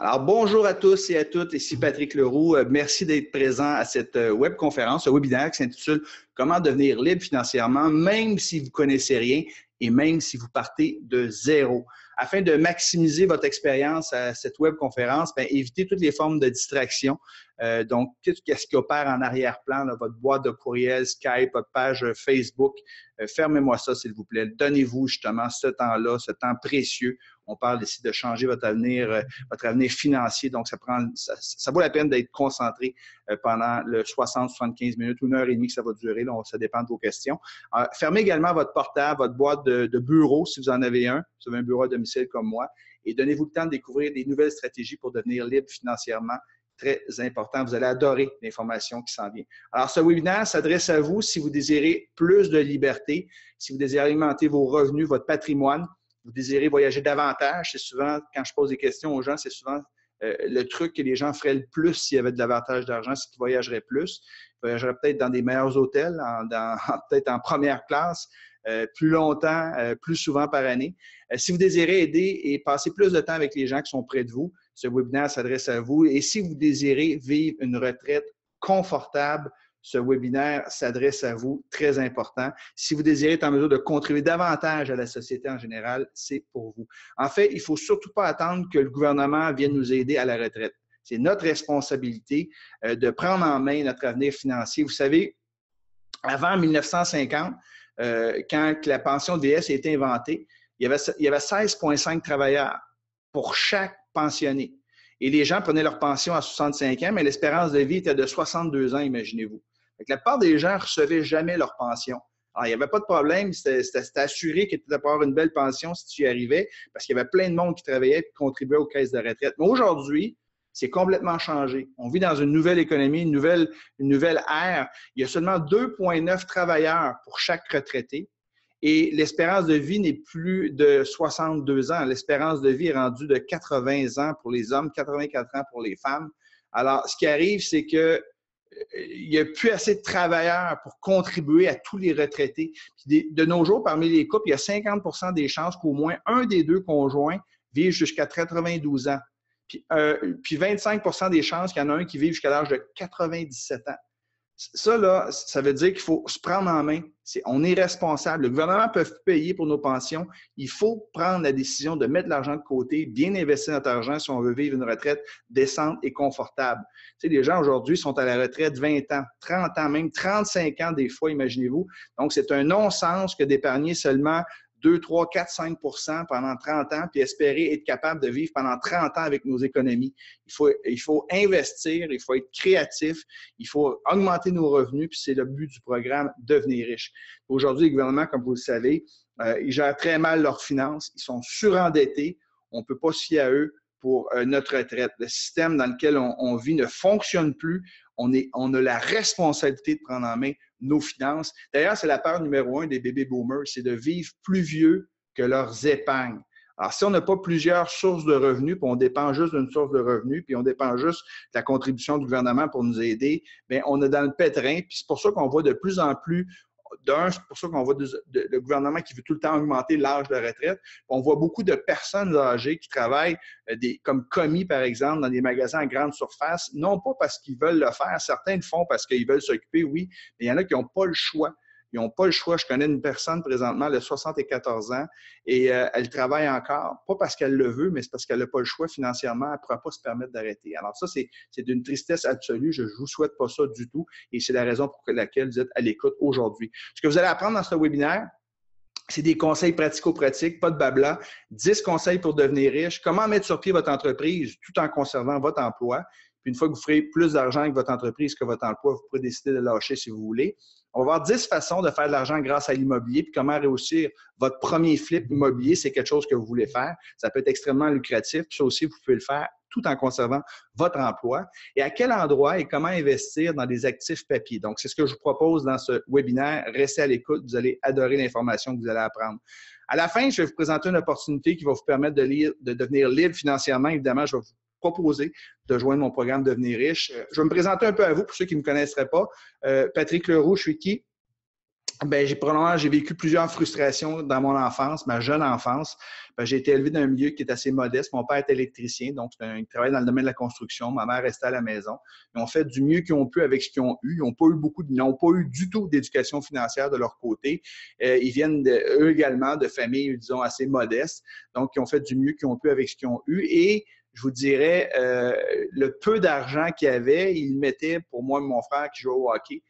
Alors, bonjour à tous et à toutes, ici Patrick Leroux. Merci d'être présent à cette webconférence, ce webinaire qui s'intitule « Comment devenir libre financièrement, même si vous ne connaissez rien et même si vous partez de zéro ». Afin de maximiser votre expérience à cette webconférence, évitez toutes les formes de distraction. Donc, qu'est-ce qui opère en arrière-plan, votre boîte de courriel, Skype, votre page Facebook. Fermez-moi ça, s'il vous plaît. Donnez-vous justement ce temps-là, ce temps précieux. On parle ici de changer votre avenir financier. Donc, ça vaut la peine d'être concentré pendant le 60-75 minutes ou 1h30 que ça va durer. Là, ça dépend de vos questions. Fermez également votre portable, votre boîte de bureau, si vous en avez un. Si vous avez un bureau à domicile comme moi. Et donnez-vous le temps de découvrir des nouvelles stratégies pour devenir libre financièrement. Très important. Vous allez adorer l'information qui s'en vient. Alors, ce webinaire s'adresse à vous si vous désirez plus de liberté, si vous désirez augmenter vos revenus, votre patrimoine, vous désirez voyager davantage. C'est souvent, quand je pose des questions aux gens, c'est souvent le truc que les gens feraient le plus s'il y avait de davantage d'argent, c'est qu'ils voyageraient plus. Ils voyageraient peut-être dans des meilleurs hôtels, peut-être en première classe, plus longtemps, plus souvent par année. Si vous désirez aider et passer plus de temps avec les gens qui sont près de vous, ce webinaire s'adresse à vous. Et si vous désirez vivre une retraite confortable, ce webinaire s'adresse à vous, très important. Si vous désirez être en mesure de contribuer davantage à la société en général, c'est pour vous. En fait, il ne faut surtout pas attendre que le gouvernement vienne nous aider à la retraite. C'est notre responsabilité de prendre en main notre avenir financier. Vous savez, avant 1950, quand la pension de vieillesse a été inventée, il y avait 16,5 travailleurs pour chaque pensionné. Et les gens prenaient leur pension à 65 ans, mais l'espérance de vie était de 62 ans, imaginez-vous. La plupart des gens ne recevaient jamais leur pension. Alors, il n'y avait pas de problème, c'était assuré que tu allais avoir une belle pension si tu y arrivais, parce qu'il y avait plein de monde qui travaillait et qui contribuait aux caisses de retraite. Mais aujourd'hui, c'est complètement changé. On vit dans une nouvelle économie, une nouvelle ère. Il y a seulement 2,9 travailleurs pour chaque retraité. Et l'espérance de vie n'est plus de 62 ans. L'espérance de vie est rendue de 80 ans pour les hommes, 84 ans pour les femmes. Alors, ce qui arrive, c'est que il n'y a plus assez de travailleurs pour contribuer à tous les retraités. De nos jours, parmi les couples, il y a 50% des chances qu'au moins un des deux conjoints vive jusqu'à 92 ans. Puis 25% des chances qu'il y en a un qui vive jusqu'à l'âge de 97 ans. Ça, là, ça veut dire qu'il faut se prendre en main. On est responsable. Le gouvernement peut payer pour nos pensions. Il faut prendre la décision de mettre l'argent de côté, bien investir notre argent si on veut vivre une retraite décente et confortable. Tu sais, les gens aujourd'hui sont à la retraite 20 ans, 30 ans, même 35 ans des fois, imaginez-vous. Donc, c'est un non-sens que d'épargner seulement 2, 3, 4, 5 % pendant 30 ans, puis espérer être capable de vivre pendant 30 ans avec nos économies. Il faut investir, il faut être créatif, il faut augmenter nos revenus, puis c'est le but du programme Devenir riche. Aujourd'hui, les gouvernements, comme vous le savez, ils gèrent très mal leurs finances, ils sont surendettés, on ne peut pas se fier à eux pour notre retraite. Le système dans lequel on vit ne fonctionne plus. On a la responsabilité de prendre en main nos finances. D'ailleurs, c'est la peur numéro 1 des baby boomers, c'est de vivre plus vieux que leurs épargnes. Alors, si on n'a pas plusieurs sources de revenus, puis on dépend juste d'une source de revenus, puis on dépend juste de la contribution du gouvernement pour nous aider, bien, on est dans le pétrin. Puis c'est pour ça qu'on voit de plus en plus c'est pour ça qu'on voit le gouvernement qui veut tout le temps augmenter l'âge de retraite. On voit beaucoup de personnes âgées qui travaillent comme commis, par exemple, dans des magasins à grande surface, non pas parce qu'ils veulent le faire. Certains le font parce qu'ils veulent s'occuper, oui, mais il y en a qui n'ont pas le choix. Ils n'ont pas le choix. Je connais une personne présentement, elle a 74 ans, et elle travaille encore, pas parce qu'elle le veut, mais c'est parce qu'elle n'a pas le choix financièrement. Elle ne pourra pas se permettre d'arrêter. Alors ça, c'est d'une tristesse absolue. Je ne vous souhaite pas ça du tout, et c'est la raison pour laquelle vous êtes à l'écoute aujourd'hui. Ce que vous allez apprendre dans ce webinaire, c'est des conseils pratico-pratiques, pas de blabla, 10 conseils pour devenir riche, comment mettre sur pied votre entreprise tout en conservant votre emploi. Puis une fois que vous ferez plus d'argent avec votre entreprise que votre emploi, vous pourrez décider de lâcher si vous voulez. On va avoir 10 façons de faire de l'argent grâce à l'immobilier, puis comment réussir votre premier flip immobilier, c'est quelque chose que vous voulez faire. Ça peut être extrêmement lucratif, puis ça aussi, vous pouvez le faire tout en conservant votre emploi. Et à quel endroit et comment investir dans des actifs papier. Donc, c'est ce que je vous propose dans ce webinaire. Restez à l'écoute, vous allez adorer l'information que vous allez apprendre. À la fin, je vais vous présenter une opportunité qui va vous permettre de devenir libre financièrement. Évidemment, je vais vous proposer de joindre mon programme Devenir riche. Je vais me présenter un peu à vous pour ceux qui ne me connaisseraient pas. Patrick Leroux, je suis qui? Ben, j'ai vécu plusieurs frustrations dans mon enfance, ma jeune enfance. Ben, j'ai été élevé dans un milieu qui est assez modeste. Mon père est électricien, donc il travaille dans le domaine de la construction. Ma mère restait à la maison. Ils ont fait du mieux qu'ils ont pu avec ce qu'ils ont eu. Ils n'ont pas eu du tout d'éducation financière de leur côté. Ils viennent, eux également, de familles, disons, assez modestes. Donc, ils ont fait du mieux qu'ils ont pu avec ce qu'ils ont eu. Et je vous dirais, le peu d'argent qu'ils avaient, ils le mettaient pour moi et mon frère qui jouait au hockey.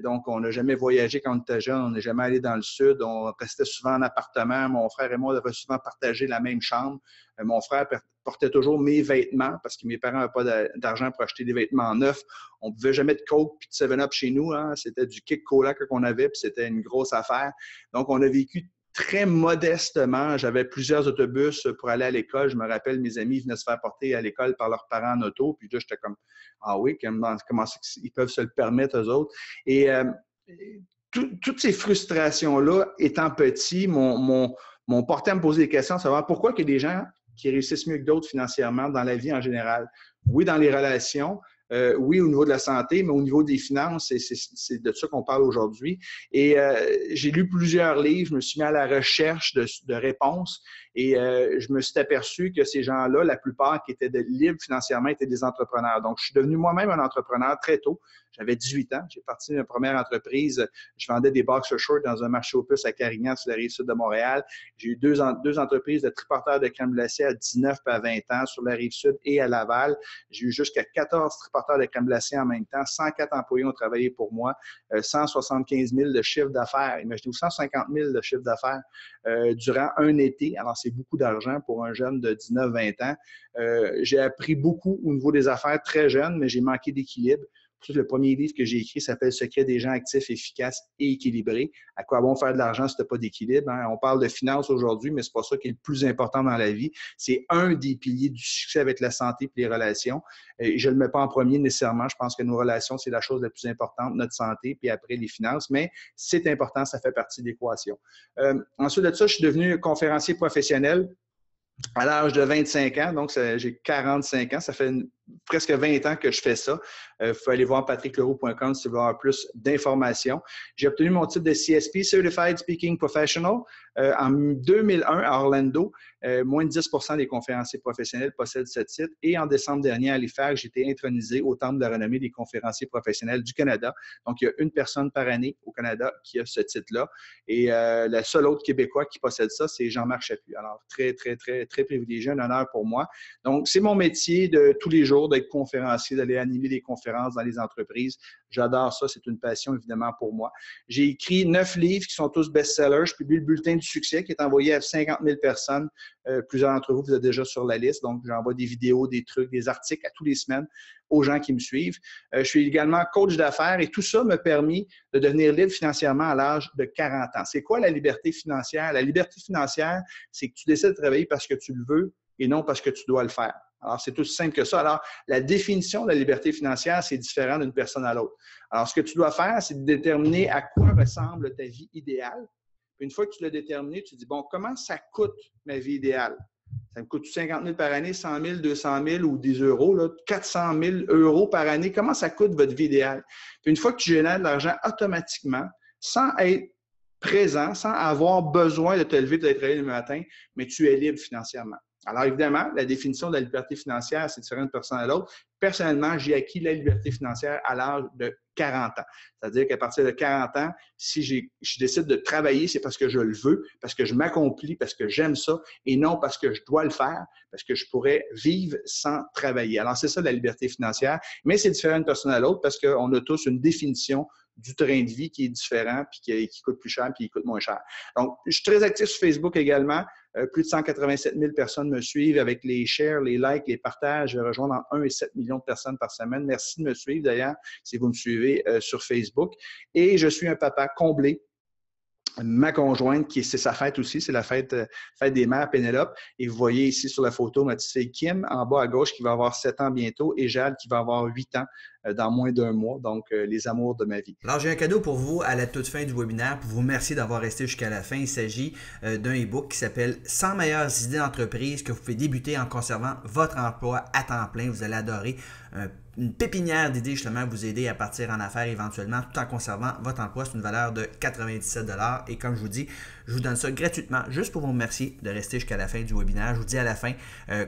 Donc, on n'a jamais voyagé quand on était jeune, on n'est jamais allé dans le sud, on restait souvent en appartement. Mon frère et moi, on avait souvent partagé la même chambre. Mon frère portait toujours mes vêtements parce que mes parents n'avaient pas d'argent pour acheter des vêtements neufs. On ne pouvait jamais de Coke puis de 7-Up chez nous, hein. C'était du Kick Cola qu'on avait, puis c'était une grosse affaire. Donc, on a vécu très modestement. J'avais plusieurs autobus pour aller à l'école. Je me rappelle, mes amis venaient se faire porter à l'école par leurs parents en auto. Puis là, j'étais comme, ah oui, comment ça qu'ils peuvent se le permettre, eux autres? Et toutes ces frustrations-là, étant petit, m'ont porté à me poser des questions, à savoir pourquoi il y a des gens qui réussissent mieux que d'autres financièrement dans la vie en général. Oui, dans les relations, oui, au niveau de la santé, mais au niveau des finances, c'est de ça qu'on parle aujourd'hui. Et j'ai lu plusieurs livres, je me suis mis à la recherche de réponses et je me suis aperçu que ces gens-là, la plupart qui étaient libres financièrement, étaient des entrepreneurs. Donc, je suis devenu moi-même un entrepreneur très tôt. J'avais 18 ans. J'ai parti de ma première entreprise. Je vendais des boxer shorts dans un marché aux puces à Carignan, sur la rive sud de Montréal. J'ai eu deux entreprises de triporteurs de crème glacée à 19 et à 20 ans sur la rive sud et à Laval. J'ai eu jusqu'à 14 triporteurs de crème glacée en même temps. 104 employés ont travaillé pour moi. 175 000 de chiffre d'affaires. Imaginez-vous 150 000 de chiffre d'affaires durant un été. Alors, c'est beaucoup d'argent pour un jeune de 19-20 ans. J'ai appris beaucoup au niveau des affaires très jeune, mais j'ai manqué d'équilibre. Le premier livre que j'ai écrit s'appelle « Secret des gens actifs, efficaces et équilibrés ». À quoi bon faire de l'argent si tu n'as pas d'équilibre? Hein? On parle de finances aujourd'hui, mais ce n'est pas ça qui est le plus important dans la vie. C'est un des piliers du succès avec la santé et les relations. Et je ne le mets pas en premier nécessairement. Je pense que nos relations, c'est la chose la plus importante, notre santé, puis après les finances. Mais c'est important, ça fait partie de l'équation. Ensuite de ça, je suis devenu conférencier professionnel à l'âge de 25 ans, donc j'ai 45 ans, ça fait presque 20 ans que je fais ça. Vous pouvez aller voir patrickleroux.com si vous voulez avoir plus d'informations. J'ai obtenu mon titre de CSP, Certified Speaking Professional, en 2001 à Orlando. Moins de 10 % des conférenciers professionnels possèdent ce titre. Et en décembre dernier, à Halifax, j'ai été intronisé au Temple de la renommée des conférenciers professionnels du Canada. Donc, il y a une personne par année au Canada qui a ce titre-là. Et la seule autre Québécois qui possède ça, c'est Jean-Marc Chaput. Alors, très, très, très, très privilégié, un honneur pour moi. Donc, c'est mon métier de tous les jours d'être conférencier, d'aller animer des conférences dans les entreprises. J'adore ça, c'est une passion évidemment pour moi. J'ai écrit 9 livres qui sont tous best-sellers. Je publie le bulletin du succès qui est envoyé à 50 000 personnes. Plusieurs d'entre vous êtes déjà sur la liste, donc j'envoie des vidéos, des trucs, des articles à tous les semaines aux gens qui me suivent. Je suis également coach d'affaires et tout ça m'a permis de devenir libre financièrement à l'âge de 40 ans. C'est quoi la liberté financière? La liberté financière, c'est que tu décides de travailler parce que tu le veux et non parce que tu dois le faire. Alors, c'est aussi simple que ça. Alors, la définition de la liberté financière, c'est différent d'une personne à l'autre. Alors, ce que tu dois faire, c'est de déterminer à quoi ressemble ta vie idéale. Puis une fois que tu l'as déterminé, tu te dis, bon, comment ça coûte ma vie idéale? Ça me coûte 50 000 par année, 100 000, 200 000 ou des euros, là, 400 000 euros par année. Comment ça coûte votre vie idéale? Puis une fois que tu génères de l'argent automatiquement, sans être présent, sans avoir besoin de te lever, de te réveiller le matin, mais tu es libre financièrement. Alors, évidemment, la définition de la liberté financière, c'est différent d'une personne à l'autre. Personnellement, j'ai acquis la liberté financière à l'âge de 40 ans. C'est-à-dire qu'à partir de 40 ans, si je décide de travailler, c'est parce que je le veux, parce que je m'accomplis, parce que j'aime ça, et non parce que je dois le faire, parce que je pourrais vivre sans travailler. Alors, c'est ça la liberté financière, mais c'est différent d'une personne à l'autre parce qu'on a tous une définition du train de vie qui est différent, puis qui coûte plus cher, puis qui coûte moins cher. Donc, je suis très actif sur Facebook également. Plus de 187 000 personnes me suivent avec les shares, les likes, les partages. Je rejoins entre 1 et 7 millions de personnes par semaine. Merci de me suivre d'ailleurs si vous me suivez sur Facebook. Et je suis un papa comblé. Ma conjointe, c'est sa fête aussi, c'est la fête des mères, Pénélope. Et vous voyez ici sur la photo ma petite fille Kim, en bas à gauche, qui va avoir 7 ans bientôt, et Jade, qui va avoir 8 ans dans moins d'un mois. Donc, les amours de ma vie. Alors, j'ai un cadeau pour vous à la toute fin du webinaire pour vous remercier d'avoir resté jusqu'à la fin. Il s'agit d'un e-book qui s'appelle 100 meilleures idées d'entreprise que vous pouvez débuter en conservant votre emploi à temps plein. Vous allez adorer une pépinière d'idées justement vous aider à partir en affaires éventuellement tout en conservant votre emploi. C'est une valeur de 97 $ et comme je vous dis, je vous donne ça gratuitement juste pour vous remercier de rester jusqu'à la fin du webinaire. Je vous dis à la fin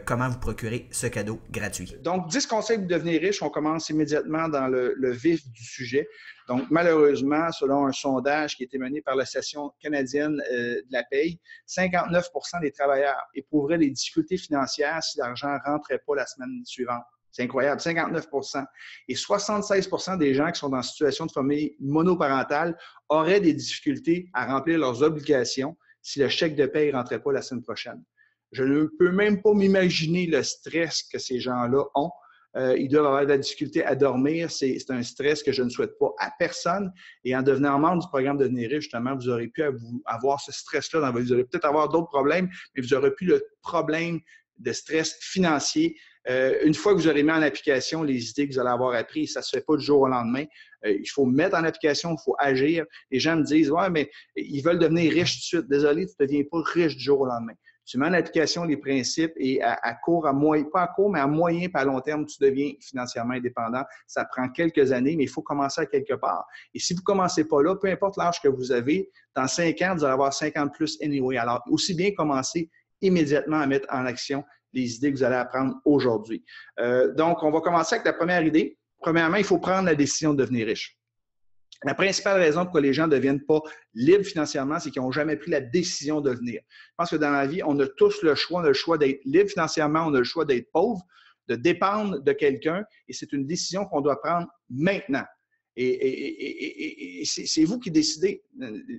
comment vous procurer ce cadeau gratuit. Donc, 10 conseils pour devenir riche. On commence immédiatement dans le vif du sujet. Donc, malheureusement, selon un sondage qui a été mené par l'Association canadienne de la paye, 59 % des travailleurs éprouveraient des difficultés financières si l'argent ne rentrait pas la semaine suivante. C'est incroyable, 59 % Et 76 % des gens qui sont en situation de famille monoparentale auraient des difficultés à remplir leurs obligations si le chèque de paie ne rentrait pas la semaine prochaine. Je ne peux même pas m'imaginer le stress que ces gens-là ont. Ils doivent avoir de la difficulté à dormir. C'est un stress que je ne souhaite pas à personne. Et en devenant membre du programme Devenir riche, justement, vous aurez pu avoir ce stress-là dans votre vie. Vous aurez peut-être avoir d'autres problèmes, mais vous aurez pu le problème de stress financier. Une fois que vous aurez mis en application les idées que vous allez avoir apprises, ça ne se fait pas du jour au lendemain. Il faut mettre en application, il faut agir. Les gens me disent « Ouais, mais ils veulent devenir riches tout de suite. » Désolé, tu ne deviens pas riche du jour au lendemain. Tu mets en application les principes et à court, à moyen, pas à court, mais à moyen et à long terme, tu deviens financièrement indépendant. Ça prend quelques années, mais il faut commencer à quelque part. Et si vous ne commencez pas là, peu importe l'âge que vous avez, dans 5 ans, vous allez avoir 50 plus anyway. Alors, aussi bien commencer immédiatement à mettre en action les idées que vous allez apprendre aujourd'hui. Donc, on va commencer avec la première idée. Premièrement, il faut prendre la décision de devenir riche. La principale raison pourquoi les gens ne deviennent pas libres financièrement, c'est qu'ils n'ont jamais pris la décision de devenir. Je pense que dans la vie, on a tous le choix. On a le choix d'être libre financièrement, on a le choix d'être pauvre, de dépendre de quelqu'un, et c'est une décision qu'on doit prendre maintenant. Et c'est vous qui décidez.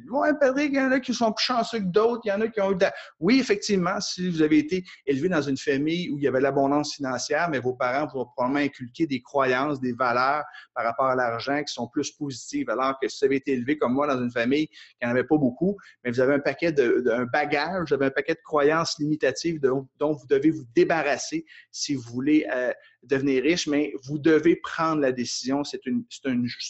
Ouais, Patrick, il y en a qui sont plus chanceux que d'autres, il y en a qui ont eu... Oui, effectivement, si vous avez été élevé dans une famille où il y avait l'abondance financière, mais vos parents vous ont probablement inculqué des croyances, des valeurs par rapport à l'argent qui sont plus positives, alors que si vous avez été élevé comme moi dans une famille qui n'en avait pas beaucoup, mais vous avez un paquet un bagage, vous avez un paquet de croyances limitatives dont vous devez vous débarrasser si vous voulez devenir riche, mais vous devez prendre la décision. C'est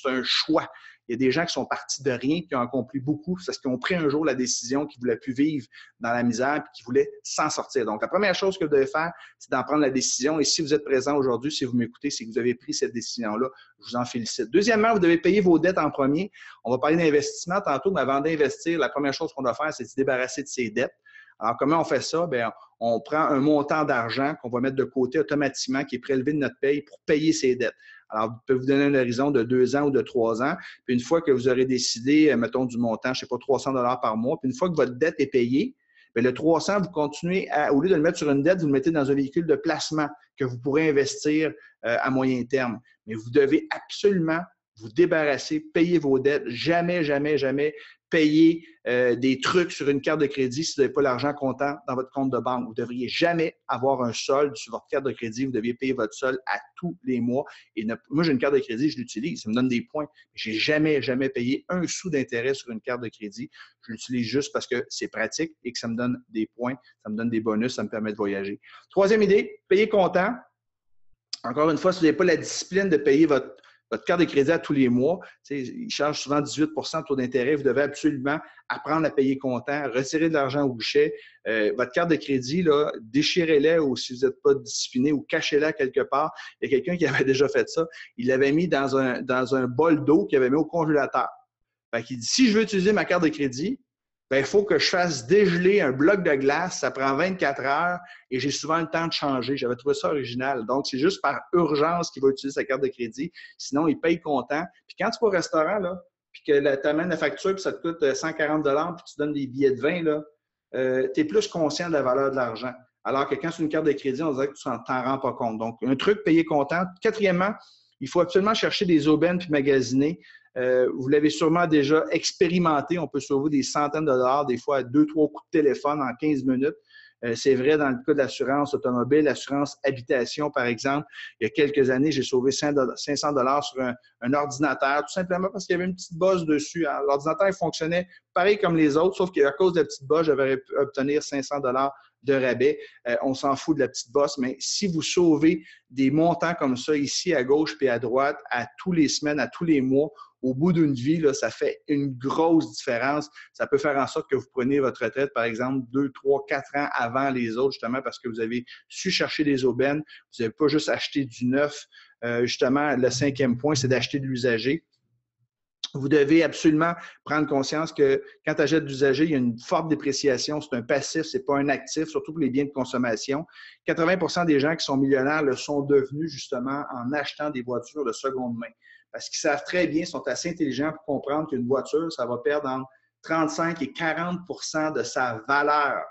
un choix. Il y a des gens qui sont partis de rien, qui ont accompli beaucoup, parce qu'ils ont pris un jour la décision qu'ils ne voulaient plus vivre dans la misère et qu'ils voulaient s'en sortir. Donc, la première chose que vous devez faire, c'est d'en prendre la décision. Et si vous êtes présent aujourd'hui, si vous m'écoutez, c'est que vous avez pris cette décision-là. Je vous en félicite. Deuxièmement, vous devez payer vos dettes en premier. On va parler d'investissement tantôt, mais avant d'investir, la première chose qu'on doit faire, c'est de se débarrasser de ses dettes. Alors, comment on fait ça? Bien, on prend un montant d'argent qu'on va mettre de côté automatiquement, qui est prélevé de notre paye pour payer ses dettes. Alors, je peux vous donner un horizon de 2 ans ou de 3 ans. Puis, une fois que vous aurez décidé, mettons, du montant, je ne sais pas, 300 $ par mois, puis une fois que votre dette est payée, bien, le 300, vous continuez au lieu de le mettre sur une dette, vous le mettez dans un véhicule de placement que vous pourrez investir à moyen terme. Mais vous devez absolument vous débarrasser, payer vos dettes, jamais, jamais, jamais payer des trucs sur une carte de crédit si vous n'avez pas l'argent comptant dans votre compte de banque. Vous ne devriez jamais avoir un solde sur votre carte de crédit. Vous deviez payer votre solde à tous les mois. Et moi, j'ai une carte de crédit, je l'utilise. Ça me donne des points. Je n'ai jamais, jamais payé un sou d'intérêt sur une carte de crédit. Je l'utilise juste parce que c'est pratique et que ça me donne des points, ça me donne des bonus, ça me permet de voyager. Troisième idée, payer comptant. Encore une fois, si vous n'avez pas la discipline de payer votre carte de crédit à tous les mois, ils chargent souvent 18 % de taux d'intérêt. Vous devez absolument apprendre à payer comptant, retirer de l'argent au guichet. Votre carte de crédit, là, déchirez-la ou si vous n'êtes pas discipliné ou cachez-la quelque part. Il y a quelqu'un qui avait déjà fait ça. Il l'avait mis dans un bol d'eau qu'il avait mis au congélateur. Fait qu'il dit, si je veux utiliser ma carte de crédit, bien, il faut que je fasse dégeler un bloc de glace. Ça prend 24 heures et j'ai souvent le temps de changer. J'avais trouvé ça original. Donc, c'est juste par urgence qu'il va utiliser sa carte de crédit. Sinon, il paye comptant. Puis quand tu vas au restaurant, là, puis que tu amènes la facture puis ça te coûte 140 $ puis tu donnes des billets de vin, là, tu es plus conscient de la valeur de l'argent. Alors que quand c'est une carte de crédit, on dirait que tu t'en rends pas compte. Donc, un truc, payer comptant. Quatrièmement, il faut absolument chercher des aubaines puis magasiner. Vous l'avez sûrement déjà expérimenté. On peut sauver des centaines de dollars, des fois à 2-3 coups de téléphone en 15 minutes. C'est vrai dans le cas de l'assurance automobile, l'assurance habitation, par exemple. Il y a quelques années, j'ai sauvé 500 $ sur un ordinateur, tout simplement parce qu'il y avait une petite bosse dessus. L'ordinateur fonctionnait pareil comme les autres, sauf qu'à cause de la petite bosse, j'avais pu obtenir 500 $ de rabais. On s'en fout de la petite bosse, mais si vous sauvez des montants comme ça ici à gauche puis à droite à tous les semaines, à tous les mois, au bout d'une vie, là, ça fait une grosse différence. Ça peut faire en sorte que vous preniez votre retraite, par exemple, 2, 3, 4 ans avant les autres, justement, parce que vous avez su chercher des aubaines. Vous n'avez pas juste acheté du neuf. Justement, le 5e point, c'est d'acheter de l'usager. Vous devez absolument prendre conscience que quand tu achètes d'usager, il y a une forte dépréciation. C'est un passif, ce n'est pas un actif, surtout pour les biens de consommation. 80% des gens qui sont millionnaires le sont devenus justement en achetant des voitures de seconde main. Parce qu'ils savent très bien, ils sont assez intelligents pour comprendre qu'une voiture, ça va perdre entre 35 et 40% de sa valeur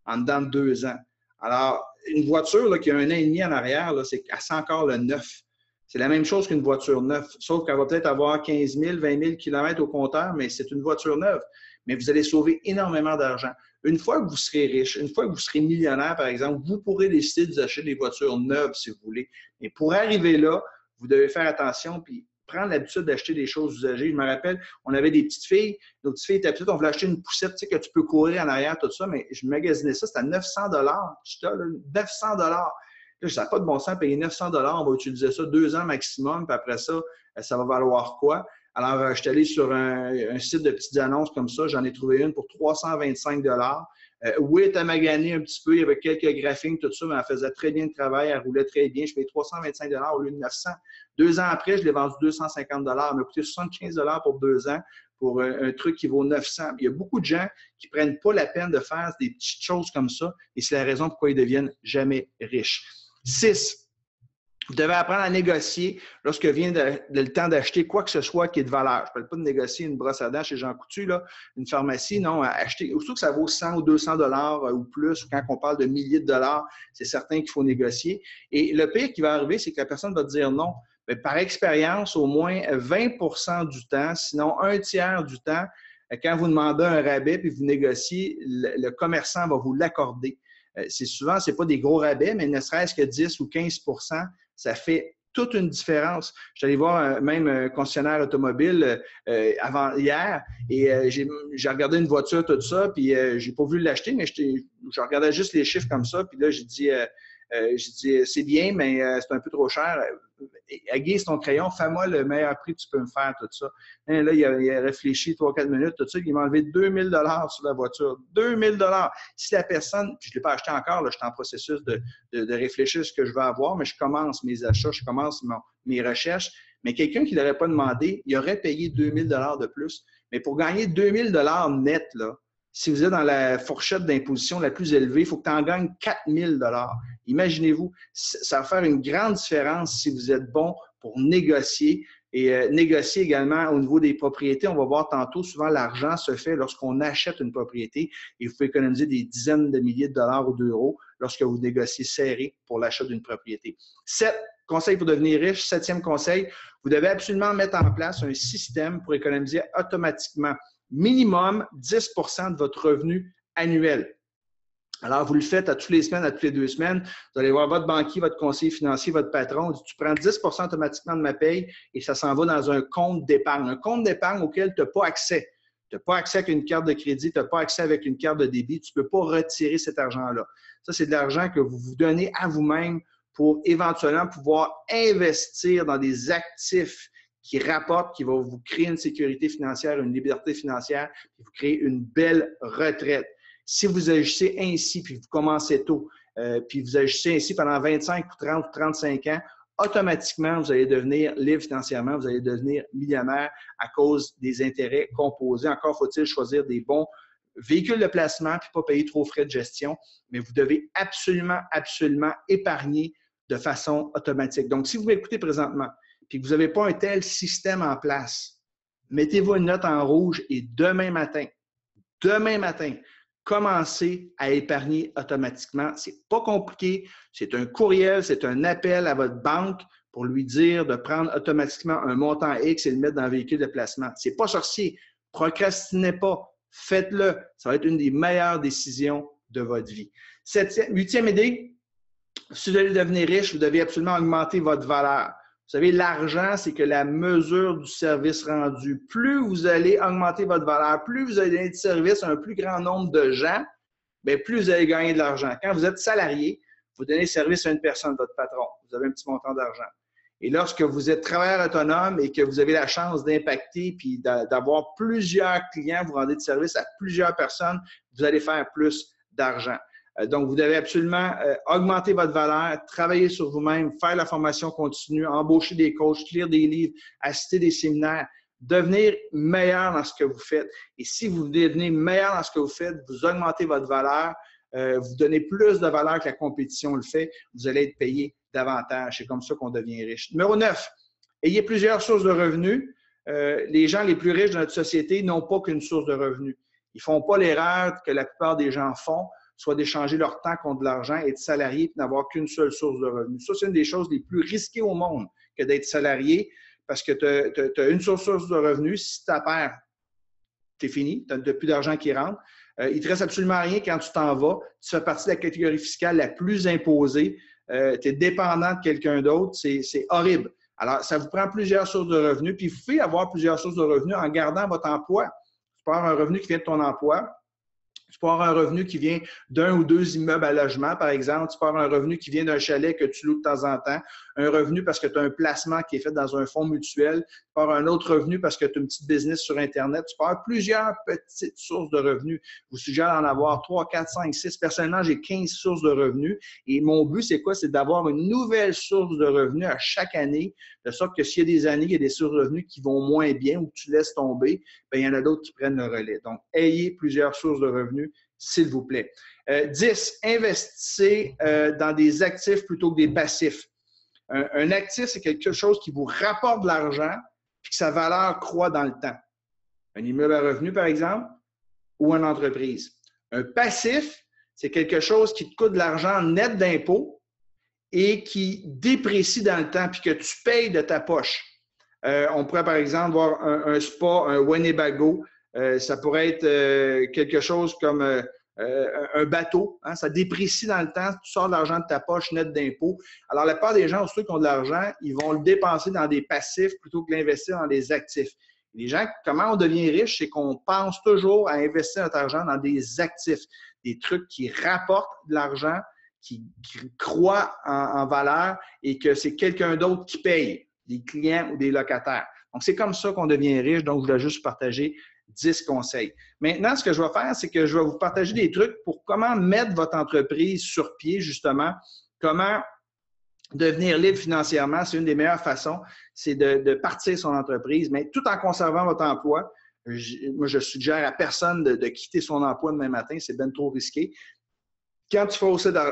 en dedans de 2 ans. Alors, une voiture là, qui a 1 an et demi en arrière, là, c'est encore le neuf. C'est la même chose qu'une voiture neuve, sauf qu'elle va peut-être avoir 15 000, 20 000 km au compteur, mais c'est une voiture neuve. Mais vous allez sauver énormément d'argent. Une fois que vous serez riche, une fois que vous serez millionnaire, par exemple, vous pourrez décider de vous acheter des voitures neuves si vous voulez. Mais pour arriver là, vous devez faire attention puis prendre l'habitude d'acheter des choses usagées. Je me rappelle, on avait des petites filles, nos petites filles étaient petites, on voulait acheter une poussette, tu sais, que tu peux courir en arrière, tout ça, mais je magasinais ça, c'était à 900 $. J'étais là, 900 $. Là, ça n'a pas de bon sens, payer 900 $, on va utiliser ça 2 ans maximum, puis après ça, ça va valoir quoi? Alors, je suis allé sur un site de petites annonces comme ça, j'en ai trouvé une pour 325 $. Oui, elle était maganée un petit peu, il y avait quelques graphiques, tout ça, mais elle faisait très bien le travail, elle roulait très bien. Je payais 325 $ au lieu de 900. 2 ans après, je l'ai vendu 250 $. Elle m'a coûté 75 $ pour 2 ans pour un truc qui vaut 900. Il y a beaucoup de gens qui ne prennent pas la peine de faire des petites choses comme ça, et c'est la raison pourquoi ils ne deviennent jamais riches. 6. Vous devez apprendre à négocier lorsque vient le temps d'acheter quoi que ce soit qui est de valeur. Je ne parle pas de négocier une brosse à dents chez Jean Coutu, là, une pharmacie, non, acheter, surtout que ça vaut 100 ou 200 $ ou plus, ou quand on parle de milliers de dollars, c'est certain qu'il faut négocier. Et le pire qui va arriver, c'est que la personne va te dire non. Mais par expérience, au moins 20% du temps, sinon 1/3 du temps, quand vous demandez un rabais puis vous négociez, le commerçant va vous l'accorder. C'est souvent, ce n'est pas des gros rabais, mais ne serait-ce que 10 ou 15%, ça fait toute une différence. Je suis allé voir même un concessionnaire automobile avant hier et j'ai regardé une voiture, tout ça, puis je n'ai pas voulu l'acheter, mais je regardais juste les chiffres comme ça, puis là, j'ai dit c'est bien, mais c'est un peu trop cher. Aiguise ton crayon, fais-moi le meilleur prix que tu peux me faire, tout ça. Et là, il a réfléchi 3-4 minutes, tout ça, il m'a enlevé 2000 $ sur la voiture. 2000 $. Si la personne, puis je ne l'ai pas acheté encore, là, je suis en processus de réfléchir à ce que je veux avoir, mais je commence mes achats, je commence mes recherches. Mais quelqu'un qui ne l'aurait pas demandé, il aurait payé 2000 $ de plus. Mais pour gagner 2000 $ net, là, si vous êtes dans la fourchette d'imposition la plus élevée, il faut que tu en gagnes 4000 $. Imaginez-vous, ça va faire une grande différence si vous êtes bon pour négocier et négocier également au niveau des propriétés. On va voir tantôt, souvent l'argent se fait lorsqu'on achète une propriété et vous pouvez économiser des dizaines de milliers de dollars ou d'euros lorsque vous négociez serré pour l'achat d'une propriété. 7 conseils pour devenir riche. 7e conseil, vous devez absolument mettre en place un système pour économiser automatiquement minimum 10% de votre revenu annuel. Alors, vous le faites à toutes les semaines, à toutes les 2 semaines. Vous allez voir votre banquier, votre conseiller financier, votre patron. Tu prends 10% automatiquement de ma paye et ça s'en va dans un compte d'épargne. Un compte d'épargne auquel tu n'as pas accès. Tu n'as pas accès avec une carte de crédit, tu n'as pas accès avec une carte de débit. Tu ne peux pas retirer cet argent-là. Ça, c'est de l'argent que vous vous donnez à vous-même pour éventuellement pouvoir investir dans des actifs qui rapportent, qui vont vous créer une sécurité financière, une liberté financière, et vous créer une belle retraite. Si vous agissez ainsi, puis vous commencez tôt, puis vous agissez ainsi pendant 25 ou 30 ou 35 ans, automatiquement, vous allez devenir libre financièrement, vous allez devenir millionnaire à cause des intérêts composés. Encore faut-il choisir des bons véhicules de placement, puis pas payer trop de frais de gestion, mais vous devez absolument, absolument épargner de façon automatique. Donc, si vous m'écoutez présentement, puis que vous n'avez pas un tel système en place, mettez-vous une note en rouge et demain matin, commencez à épargner automatiquement. Ce n'est pas compliqué. C'est un courriel, c'est un appel à votre banque pour lui dire de prendre automatiquement un montant X et le mettre dans le véhicule de placement. Ce n'est pas sorcier. Procrastinez pas. Faites-le. Ça va être une des meilleures décisions de votre vie. 8e idée, si vous allez devenir riche, vous devez absolument augmenter votre valeur. Vous savez, l'argent, c'est que la mesure du service rendu. Plus vous allez augmenter votre valeur, plus vous allez donner de service à un plus grand nombre de gens, bien, plus vous allez gagner de l'argent. Quand vous êtes salarié, vous donnez service à une personne, votre patron. Vous avez un petit montant d'argent. Et lorsque vous êtes travailleur autonome et que vous avez la chance d'impacter puis d'avoir plusieurs clients, vous rendez de service à plusieurs personnes, vous allez faire plus d'argent. Donc, vous devez absolument augmenter votre valeur, travailler sur vous-même, faire la formation continue, embaucher des coachs, lire des livres, assister des séminaires, devenir meilleur dans ce que vous faites. Et si vous devenez meilleur dans ce que vous faites, vous augmentez votre valeur, vous donnez plus de valeur que la compétition le fait, vous allez être payé davantage. C'est comme ça qu'on devient riche. Numéro 9, ayez plusieurs sources de revenus. Les gens les plus riches de notre société n'ont pas qu'une source de revenus. Ils ne font pas l'erreur que la plupart des gens font, soit d'échanger leur temps contre de l'argent, être salarié et n'avoir qu'une seule source de revenus. Ça, c'est une des choses les plus risquées au monde que d'être salarié parce que tu as une source de revenus. Si tu perds, c'est fini, tu n'as plus d'argent qui rentre. Il ne te reste absolument rien quand tu t'en vas. Tu fais partie de la catégorie fiscale la plus imposée. Tu es dépendant de quelqu'un d'autre. C'est horrible. Alors, ça vous prend plusieurs sources de revenus. Puis, vous pouvez avoir plusieurs sources de revenus en gardant votre emploi. Tu peux avoir un revenu qui vient de ton emploi. Tu peux avoir un revenu qui vient d'un ou deux immeubles à logement, par exemple. Tu peux avoir un revenu qui vient d'un chalet que tu loues de temps en temps. Un revenu parce que tu as un placement qui est fait dans un fonds mutuel. Tu peux avoir un autre revenu parce que tu as une petite business sur Internet. Tu peux avoir plusieurs petites sources de revenus. Je vous suggère d'en avoir 3, 4, 5, 6. Personnellement, j'ai 15 sources de revenus. Et mon but, c'est quoi? C'est d'avoir une nouvelle source de revenus à chaque année, de sorte que s'il y a des années, il y a des sources de revenus qui vont moins bien ou que tu laisses tomber, bien, il y en a d'autres qui prennent le relais. Donc, ayez plusieurs sources de revenus, s'il vous plaît. 10, investissez dans des actifs plutôt que des passifs. Un actif, c'est quelque chose qui vous rapporte de l'argent et que sa valeur croît dans le temps. Un immeuble à revenu, par exemple, ou une entreprise. Un passif, c'est quelque chose qui te coûte de l'argent net d'impôts et qui déprécie dans le temps puis que tu payes de ta poche. On pourrait, par exemple, voir un spa, un Winnebago. Ça pourrait être quelque chose comme un bateau. Hein, ça déprécie dans le temps. Tu sors de l'argent de ta poche net d'impôts. Alors, la plupart des gens, ceux qui ont de l'argent, ils vont le dépenser dans des passifs plutôt que l'investir dans des actifs. Les gens, comment on devient riche, c'est qu'on pense toujours à investir notre argent dans des actifs, des trucs qui rapportent de l'argent, qui croient en valeur et que c'est quelqu'un d'autre qui paye, des clients ou des locataires. Donc, c'est comme ça qu'on devient riche. Donc, je voulais juste partager 10 conseils. Maintenant, ce que je vais faire, c'est que je vais vous partager des trucs pour comment mettre votre entreprise sur pied, justement, comment devenir libre financièrement. C'est une des meilleures façons, c'est de partir son entreprise, mais tout en conservant votre emploi. Moi, je suggère à personne de quitter son emploi demain matin, c'est bien trop risqué. Quand tu fais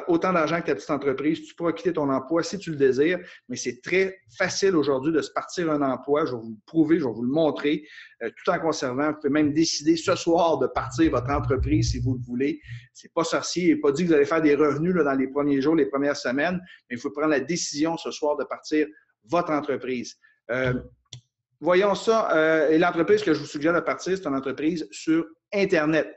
autant d'argent que ta petite entreprise, tu pourras quitter ton emploi si tu le désires, mais c'est très facile aujourd'hui de se partir un emploi. Je vais vous le prouver, je vais vous le montrer, tout en conservant. Vous pouvez même décider ce soir de partir votre entreprise si vous le voulez. C'est pas sorcier. Il n'est pas dit que vous allez faire des revenus là, dans les premiers jours, les premières semaines, mais il faut prendre la décision ce soir de partir votre entreprise. Voyons ça. Et l'entreprise que je vous suggère de partir, c'est une entreprise sur Internet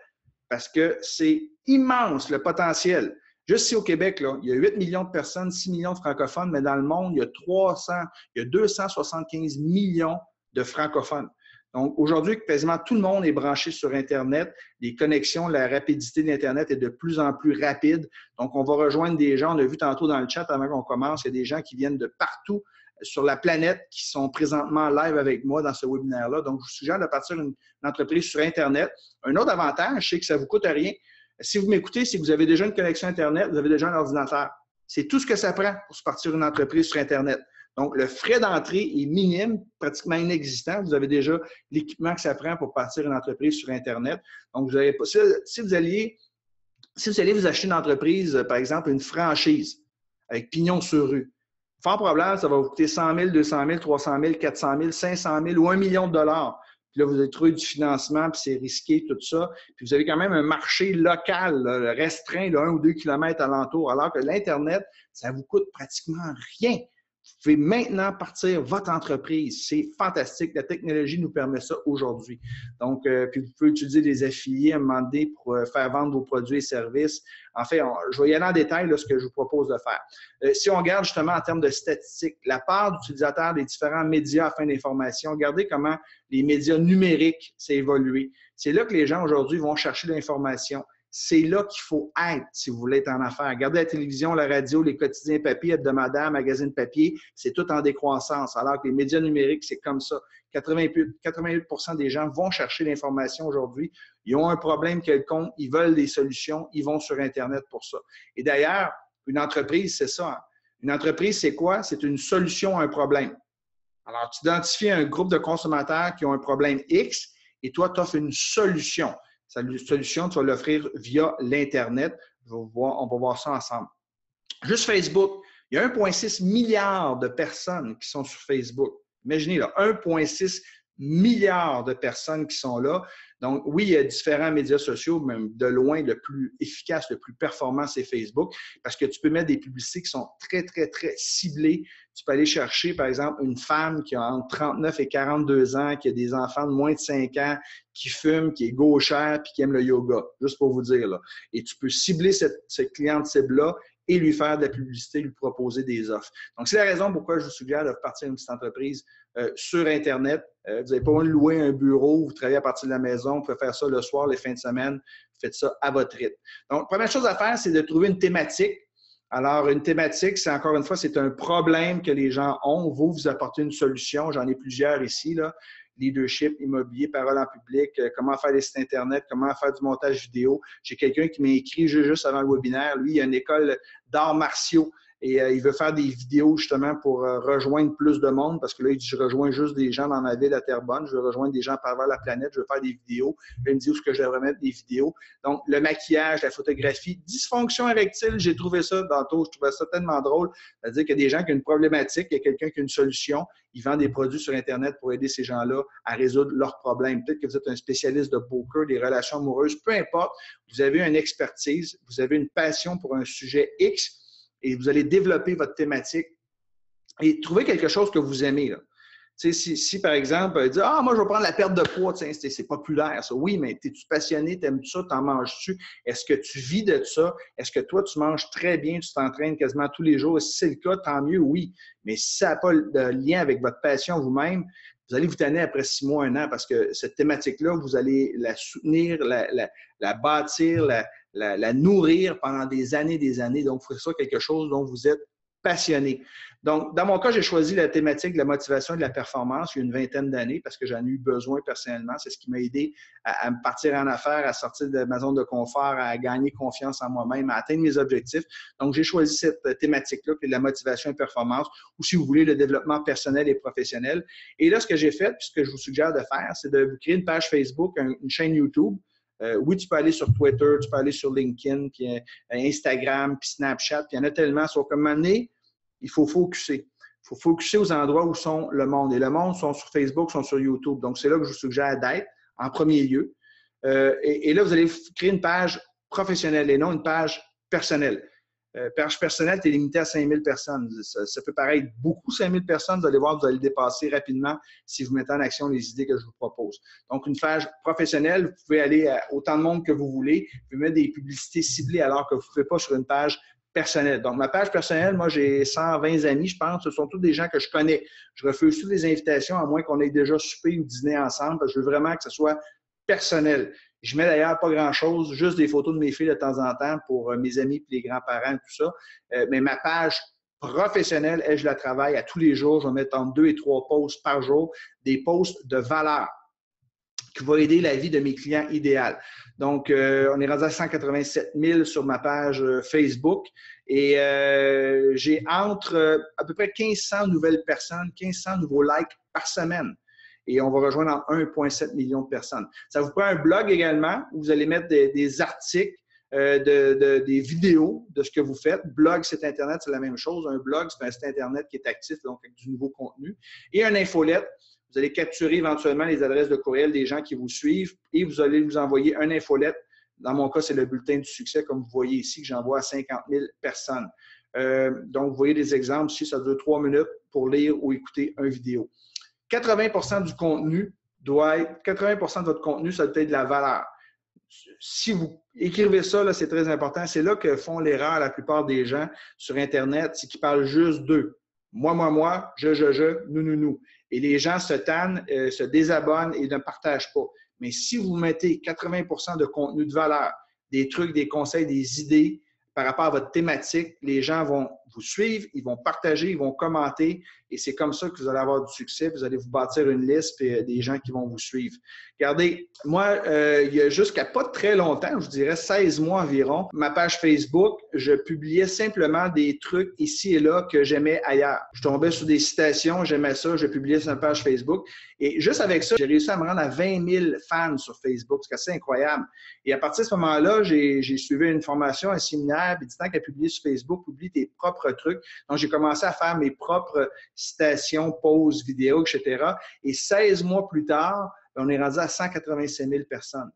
parce que c'est immense le potentiel. Juste ici au Québec, là, il y a 8 millions de personnes, 6 millions de francophones, mais dans le monde, il y a 275 millions de francophones. Donc, aujourd'hui, quasiment tout le monde est branché sur Internet. Les connexions, la rapidité d'Internet est de plus en plus rapide. Donc, on va rejoindre des gens. On a vu tantôt dans le chat avant qu'on commence, il y a des gens qui viennent de partout sur la planète qui sont présentement live avec moi dans ce webinaire-là. Donc, je vous suggère de partir une entreprise sur Internet. Un autre avantage, c'est que ça ne vous coûte rien. Si vous m'écoutez, c'est que vous avez déjà une connexion Internet, vous avez déjà un ordinateur. C'est tout ce que ça prend pour se partir une entreprise sur Internet. Donc, le frais d'entrée est minime, pratiquement inexistant. Vous avez déjà l'équipement que ça prend pour partir une entreprise sur Internet. Donc, vous avez, si vous allez vous acheter une entreprise, par exemple, une franchise avec pignon sur rue, fort probable, ça va vous coûter 100 000, 200 000, 300 000, 400 000, 500 000 ou 1 million de dollars. Puis là, vous allez trouver du financement, puis c'est risqué, tout ça. Puis vous avez quand même un marché local, là, restreint, de 1 ou 2 kilomètres alentour, alors que l'Internet, ça vous coûte pratiquement rien. Vous pouvez maintenant partir votre entreprise. C'est fantastique. La technologie nous permet ça aujourd'hui. Donc, puis vous pouvez utiliser des affiliés à un moment donné pour faire vendre vos produits et services. En fait, je vais y aller en détail là, ce que je vous propose de faire. Si on regarde justement en termes de statistiques, la part d'utilisateurs des différents médias à fin d'information, regardez comment les médias numériques s'est évolué. C'est là que les gens aujourd'hui vont chercher l'information. c'est là qu'il faut être si vous voulez être en affaires. Regardez la télévision, la radio, les quotidiens papier, hebdomadaires, magazines papier, c'est tout en décroissance. Alors que les médias numériques, c'est comme ça. 88% des gens vont chercher l'information aujourd'hui. Ils ont un problème quelconque, ils veulent des solutions, ils vont sur Internet pour ça. Et d'ailleurs, une entreprise, c'est ça. Hein? Une entreprise, c'est quoi? C'est une solution à un problème. Alors, tu identifies un groupe de consommateurs qui ont un problème X et toi, tu offres une solution. Cette solution, tu vas l'offrir via l'Internet. On va voir ça ensemble. Juste Facebook, il y a 1,6 milliard de personnes qui sont sur Facebook. Imaginez, là, 1,6 milliard de personnes qui sont là. Donc, oui, il y a différents médias sociaux, mais de loin, le plus efficace, le plus performant, c'est Facebook, parce que tu peux mettre des publicités qui sont très, très, très ciblées. Tu peux aller chercher, par exemple, une femme qui a entre 39 et 42 ans, qui a des enfants de moins de 5 ans, qui fume, qui est gauchère, puis qui aime le yoga, juste pour vous dire. Là. Et tu peux cibler cette cliente cible-là et lui faire de la publicité, lui proposer des offres. Donc, c'est la raison pourquoi je vous suggère de partir une petite entreprise sur Internet. Vous n'avez pas besoin de louer un bureau, vous travaillez à partir de la maison, vous pouvez faire ça le soir, les fins de semaine, faites ça à votre rythme. Donc, première chose à faire, c'est de trouver une thématique. Alors, une thématique, c'est encore une fois, c'est un problème que les gens ont. Vous apportez une solution. J'en ai plusieurs ici, là. Leadership, immobilier, parole en public, comment faire des sites Internet, comment faire du montage vidéo. J'ai quelqu'un qui m'a écrit juste avant le webinaire. Lui, il a une école d'arts martiaux et il veut faire des vidéos justement pour rejoindre plus de monde parce que là, il dit, je rejoins juste des gens dans ma ville à Terrebonne, je veux rejoindre des gens à travers la planète, je veux faire des vidéos. Il me dit où est-ce que je devrais mettre des vidéos. Donc, le maquillage, la photographie, dysfonction érectile, j'ai trouvé ça tantôt, je trouvais ça tellement drôle. C'est-à-dire qu'il y a des gens qui ont une problématique, il y a quelqu'un qui a une solution, il vend des produits sur Internet pour aider ces gens-là à résoudre leurs problèmes. Peut-être que vous êtes un spécialiste de poker, des relations amoureuses, peu importe, vous avez une expertise, vous avez une passion pour un sujet X, et vous allez développer votre thématique et trouver quelque chose que vous aimez. Là. Si, par exemple, dire « Ah, moi, je vais prendre la perte de poids, c'est populaire, ça. » Oui, mais es-tu passionné, t'aimes ça, t'en manges-tu? Est-ce que tu vis de ça? Est-ce que toi, tu manges très bien, tu t'entraînes quasiment tous les jours? Et si c'est le cas, tant mieux, oui. Mais si ça n'a pas de lien avec votre passion vous-même, vous allez vous tanner après 6 mois, 1 an, parce que cette thématique-là, vous allez la soutenir, la bâtir, la nourrir pendant des années. Donc, il faut ça quelque chose dont vous êtes passionné. Donc, dans mon cas, j'ai choisi la thématique de la motivation et de la performance il y a une vingtaine d'années parce que j'en ai eu besoin personnellement. C'est ce qui m'a aidé à me partir en affaires, à sortir de ma zone de confort, à gagner confiance en moi-même, à atteindre mes objectifs. Donc, j'ai choisi cette thématique-là, qui est la motivation et performance, ou si vous voulez, le développement personnel et professionnel. Et là, ce que j'ai fait, puis ce que je vous suggère de faire, c'est de vous créer une page Facebook, une chaîne YouTube. Oui, tu peux aller sur Twitter, tu peux aller sur LinkedIn, puis Instagram, puis Snapchat, puis il y en a tellement. Sauf qu'à un moment donné, il faut focuser. Il faut focuser aux endroits où sont le monde. Et le monde sont sur Facebook, sont sur YouTube. Donc, c'est là que je vous suggère d'être en premier lieu. Et là, vous allez créer une page professionnelle et non une page personnelle. Page personnelle, tu es limité à 5000 personnes. Ça peut paraître beaucoup, 5000 personnes. Vous allez voir, vous allez le dépasser rapidement si vous mettez en action les idées que je vous propose. Donc, une page professionnelle, vous pouvez aller à autant de monde que vous voulez. Vous pouvez mettre des publicités ciblées alors que vous ne pouvez pas sur une page personnelle. Donc, ma page personnelle, moi, j'ai 120 amis, je pense. Ce sont tous des gens que je connais. Je refuse toutes les invitations, à moins qu'on ait déjà soupé ou dîné ensemble, parce que je veux vraiment que ce soit personnel. Je mets d'ailleurs pas grand-chose, juste des photos de mes filles de temps en temps pour mes amis et les grands-parents et tout ça. Mais ma page professionnelle, elle, je la travaille à tous les jours. Je vais mettre entre 2 et 3 posts par jour, des posts de valeur qui vont aider la vie de mes clients idéaux. Donc, on est rendu à 187 000 sur ma page Facebook et j'ai entre à peu près 1500 nouvelles personnes, 1500 nouveaux likes par semaine. Et on va rejoindre en 1,7 million de personnes. Ça vous prend un blog également où vous allez mettre des articles, des vidéos de ce que vous faites. Blog, site Internet, c'est la même chose. Un blog, c'est un site Internet qui est actif, donc avec du nouveau contenu. Et un infolette. Vous allez capturer éventuellement les adresses de courriel des gens qui vous suivent et vous allez vous envoyer un infolette. Dans mon cas, c'est le bulletin du succès, comme vous voyez ici, que j'envoie à 50 000 personnes. Donc, vous voyez des exemples ici, ça dure 3 minutes pour lire ou écouter une vidéo. 80% du contenu doit être, 80% de votre contenu, ça doit être de la valeur. Si vous écrivez ça, là, c'est très important. C'est là que font l'erreur la plupart des gens sur Internet, c'est qu'ils parlent juste d'eux. Moi, je, nous. Et les gens se tannent, se désabonnent et ne partagent pas. Mais si vous mettez 80% de contenu de valeur, des trucs, des conseils, des idées par rapport à votre thématique. Les gens vont vous suivre, ils vont partager, ils vont commenter et c'est comme ça que vous allez avoir du succès. Vous allez vous bâtir une liste et des gens qui vont vous suivre. Regardez, moi, il y a jusqu'à pas très longtemps, je dirais 16 mois environ, ma page Facebook, je publiais simplement des trucs ici et là que j'aimais ailleurs. Je tombais sur des citations, j'aimais ça, je publiais sur ma page Facebook. Et juste avec ça, j'ai réussi à me rendre à 20 000 fans sur Facebook. C'est assez incroyable. Et à partir de ce moment-là, j'ai suivi une formation, un séminaire, puis du temps qu'à publier sur Facebook, publie tes propres trucs. Donc, j'ai commencé à faire mes propres citations, pauses, vidéos, etc. Et 16 mois plus tard, on est rendu à 185 000 personnes.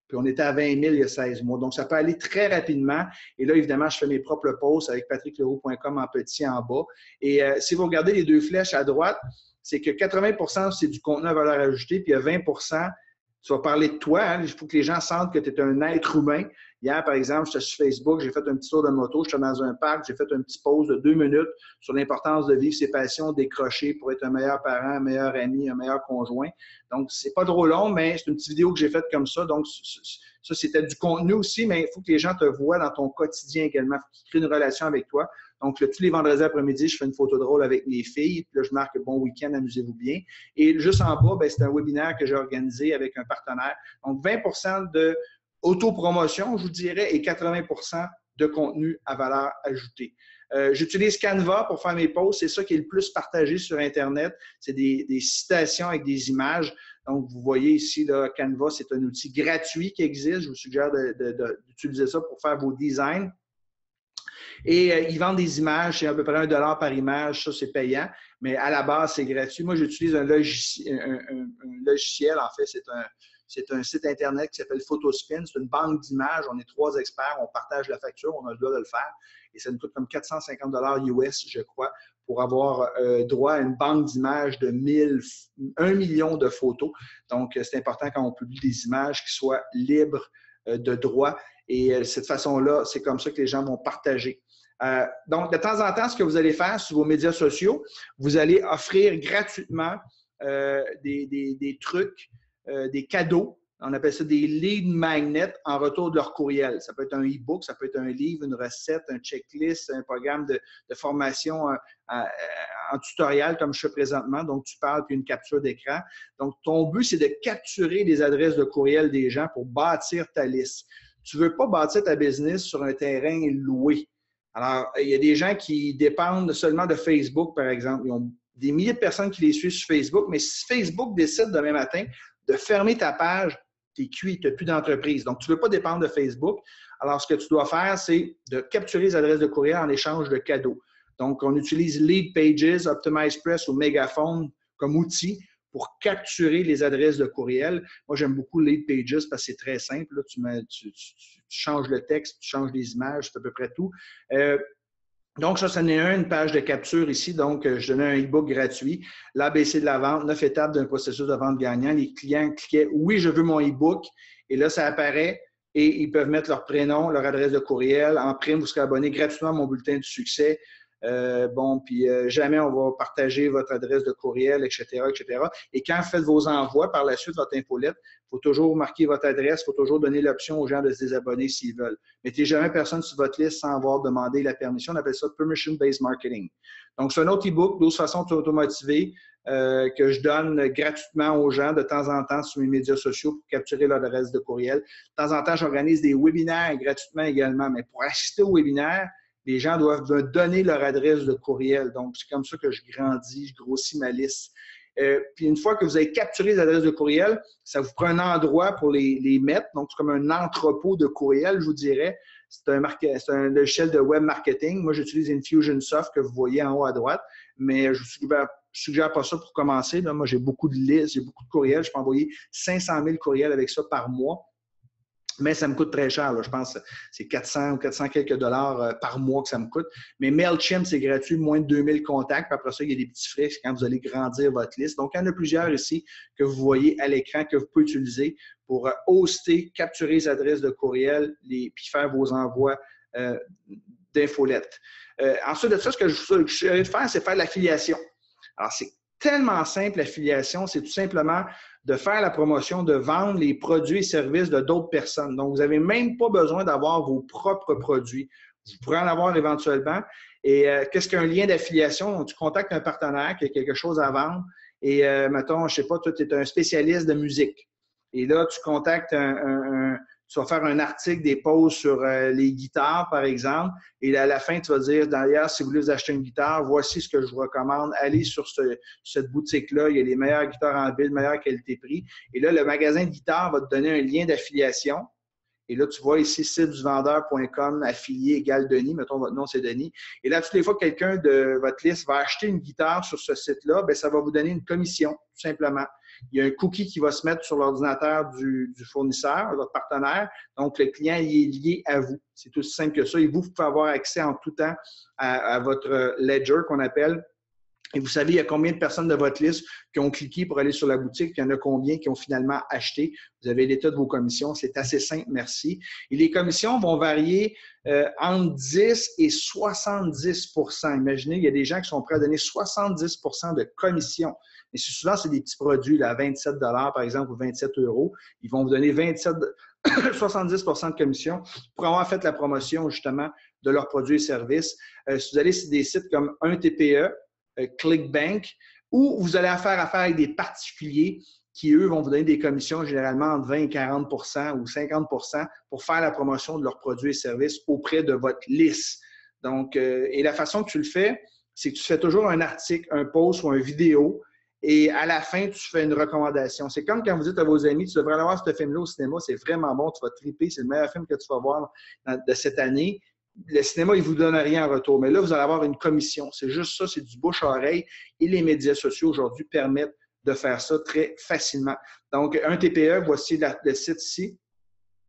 Puis on était à 20 000 il y a 16 mois. Donc, ça peut aller très rapidement. Et là, évidemment, je fais mes propres posts avec patrickleroux.com en petit en bas. Et si vous regardez les deux flèches à droite, c'est que 80 % c'est du contenu à valeur ajoutée, puis il y a 20 % tu vas parler de toi. Hein? Il faut que les gens sentent que tu es un être humain. Hier, par exemple, j'étais sur Facebook, j'ai fait un petit tour de moto, j'étais dans un parc, j'ai fait un petit pause de 2 minutes sur l'importance de vivre ses passions, décrocher pour être un meilleur parent, un meilleur ami, un meilleur conjoint. Donc, c'est pas trop long, mais c'est une petite vidéo que j'ai faite comme ça. Donc, ça, c'était du contenu aussi, mais il faut que les gens te voient dans ton quotidien également. Il faut qu'ils créent une relation avec toi. Donc, là, tous les vendredis après-midi, je fais une photo drôle avec mes filles. Puis là, je marque « Bon week-end, amusez-vous bien ». Et juste en bas, ben, c'est un webinaire que j'ai organisé avec un partenaire. Donc, 20 % de autopromotion, je vous dirais, et 80 % de contenu à valeur ajoutée. J'utilise Canva pour faire mes posts. C'est ça qui est le plus partagé sur Internet. C'est des citations avec des images. Donc, vous voyez ici, là, Canva, c'est un outil gratuit qui existe. Je vous suggère d'utiliser ça pour faire vos designs. Et ils vendent des images, c'est à peu près $1 par image, ça c'est payant, mais à la base c'est gratuit. Moi j'utilise un logiciel, en fait c'est un site internet qui s'appelle Photospin, c'est une banque d'images, on est 3 experts, on partage la facture, on a le droit de le faire et ça nous coûte comme 450 $ US je crois pour avoir droit à une banque d'images de 1 million de photos. Donc c'est important quand on publie des images qui soient libres de droit. Et cette façon-là, c'est comme ça que les gens vont partager. Donc, de temps en temps, ce que vous allez faire sur vos médias sociaux, vous allez offrir gratuitement des trucs, des cadeaux. On appelle ça des lead magnets en retour de leur courriel. Ça peut être un e-book, ça peut être un livre, une recette, un checklist, un programme de formation en tutoriel comme je fais présentement. Donc, tu parles puis une capture d'écran. Donc, ton but, c'est de capturer les adresses de courriel des gens pour bâtir ta liste. Tu ne veux pas bâtir ta business sur un terrain loué. Alors, il y a des gens qui dépendent seulement de Facebook, par exemple. Ils ont des milliers de personnes qui les suivent sur Facebook, mais si Facebook décide demain matin de fermer ta page, tu es cuit, tu n'as plus d'entreprise. Donc, tu ne veux pas dépendre de Facebook. Alors, ce que tu dois faire, c'est de capturer les adresses de courriel en échange de cadeaux. Donc, on utilise Lead Pages, OptimizePress ou Megaphone comme outil pour capturer les adresses de courriel. Moi, j'aime beaucoup Lead Pages parce que c'est très simple. Là, tu changes le texte, tu changes les images, c'est à peu près tout. Donc, ça en est une page de capture ici. Donc, je donnais un e-book gratuit. L'ABC de la vente, 9 étapes d'un processus de vente gagnant. Les clients cliquaient « Oui, je veux mon e-book ». Et là, ça apparaît et ils peuvent mettre leur prénom, leur adresse de courriel. En prime, vous serez abonné gratuitement à mon bulletin du succès. Jamais on va partager votre adresse de courriel, etc., etc. Et quand vous faites vos envois, par la suite, votre infolette, il faut toujours marquer votre adresse, il faut toujours donner l'option aux gens de se désabonner s'ils veulent. Mettez jamais personne sur votre liste sans avoir demandé la permission. On appelle ça Permission-Based Marketing. Donc, c'est un autre e-book, 12 façons de t'automotiver que je donne gratuitement aux gens de temps en temps sur mes médias sociaux pour capturer leur adresse de courriel. De temps en temps, j'organise des webinaires gratuitement également. Mais pour assister au webinaire, les gens doivent me donner leur adresse de courriel. Donc, c'est comme ça que je grandis, je grossis ma liste. Puis, une fois que vous avez capturé les adresses de courriel, ça vous prend un endroit pour les mettre. Donc, c'est comme un entrepôt de courriel, je vous dirais. C'est un logiciel de web marketing. Moi, j'utilise Infusionsoft que vous voyez en haut à droite, mais je ne suggère pas ça pour commencer. Là, moi, j'ai beaucoup de listes, j'ai beaucoup de courriels. Je peux envoyer 500 000 courriels avec ça par mois. Mais ça me coûte très cher. Là. Je pense que c'est 400 ou 400 quelques dollars par mois que ça me coûte. Mais MailChimp, c'est gratuit, moins de 2000 contacts. Puis après ça, il y a des petits frais quand vous allez grandir votre liste. Donc, il y en a plusieurs ici que vous voyez à l'écran que vous pouvez utiliser pour hoster, capturer les adresses de courriel puis faire vos envois d'infolettes. Ensuite de ça, ce que je vais faire, c'est faire l'affiliation. Alors, c'est tellement simple, l'affiliation. C'est tout simplement de faire la promotion, de vendre les produits et services de d'autres personnes. Donc, vous n'avez même pas besoin d'avoir vos propres produits. Vous pourrez en avoir éventuellement. Et qu'est-ce qu'un lien d'affiliation? Donc, tu contactes un partenaire qui a quelque chose à vendre et, mettons, je ne sais pas, toi, tu es un spécialiste de musique. Et là, tu contactes tu vas faire un article, des posts sur les guitares, par exemple. Et à la fin, tu vas dire, d'ailleurs, si vous voulez vous acheter une guitare, voici ce que je vous recommande. Allez sur cette boutique-là. Il y a les meilleures guitares en ville, meilleure qualité-prix. Et là, le magasin de guitares va te donner un lien d'affiliation. Et là, tu vois ici, siteduvendeur.com, affilié égale Denis. Mettons, votre nom, c'est Denis. Et là, toutes les fois que quelqu'un de votre liste va acheter une guitare sur ce site-là, bien, ça va vous donner une commission, tout simplement. Il y a un cookie qui va se mettre sur l'ordinateur du fournisseur, votre partenaire. Donc, le client il est lié à vous. C'est aussi simple que ça. Et vous pouvez avoir accès en tout temps à votre ledger qu'on appelle. Et vous savez, il y a combien de personnes de votre liste qui ont cliqué pour aller sur la boutique, puis il y en a combien qui ont finalement acheté. Vous avez l'état de vos commissions. C'est assez simple, merci. Et les commissions vont varier entre 10 et 70 %. Imaginez, il y a des gens qui sont prêts à donner 70 % de commission. Mais souvent, c'est des petits produits là, à 27 $ par exemple, ou 27 €. Ils vont vous donner 70 % de commission pour avoir fait la promotion, justement, de leurs produits et services. Si vous allez sur des sites comme 1TPE, ClickBank, où vous allez faire affaire avec des particuliers qui, eux, vont vous donner des commissions généralement entre 20 et 40 % ou 50 % pour faire la promotion de leurs produits et services auprès de votre liste. Donc, et la façon que tu le fais, c'est que tu fais toujours un article, un post ou une vidéo et à la fin, tu fais une recommandation. C'est comme quand vous dites à vos amis, tu devrais aller voir ce film-là au cinéma, c'est vraiment bon, tu vas triper, c'est le meilleur film que tu vas voir de cette année. Le cinéma, il ne vous donne rien en retour. Mais là, vous allez avoir une commission. C'est juste ça, c'est du bouche-à-oreille. Et les médias sociaux aujourd'hui permettent de faire ça très facilement. Donc, 1TPE, voici le site ici.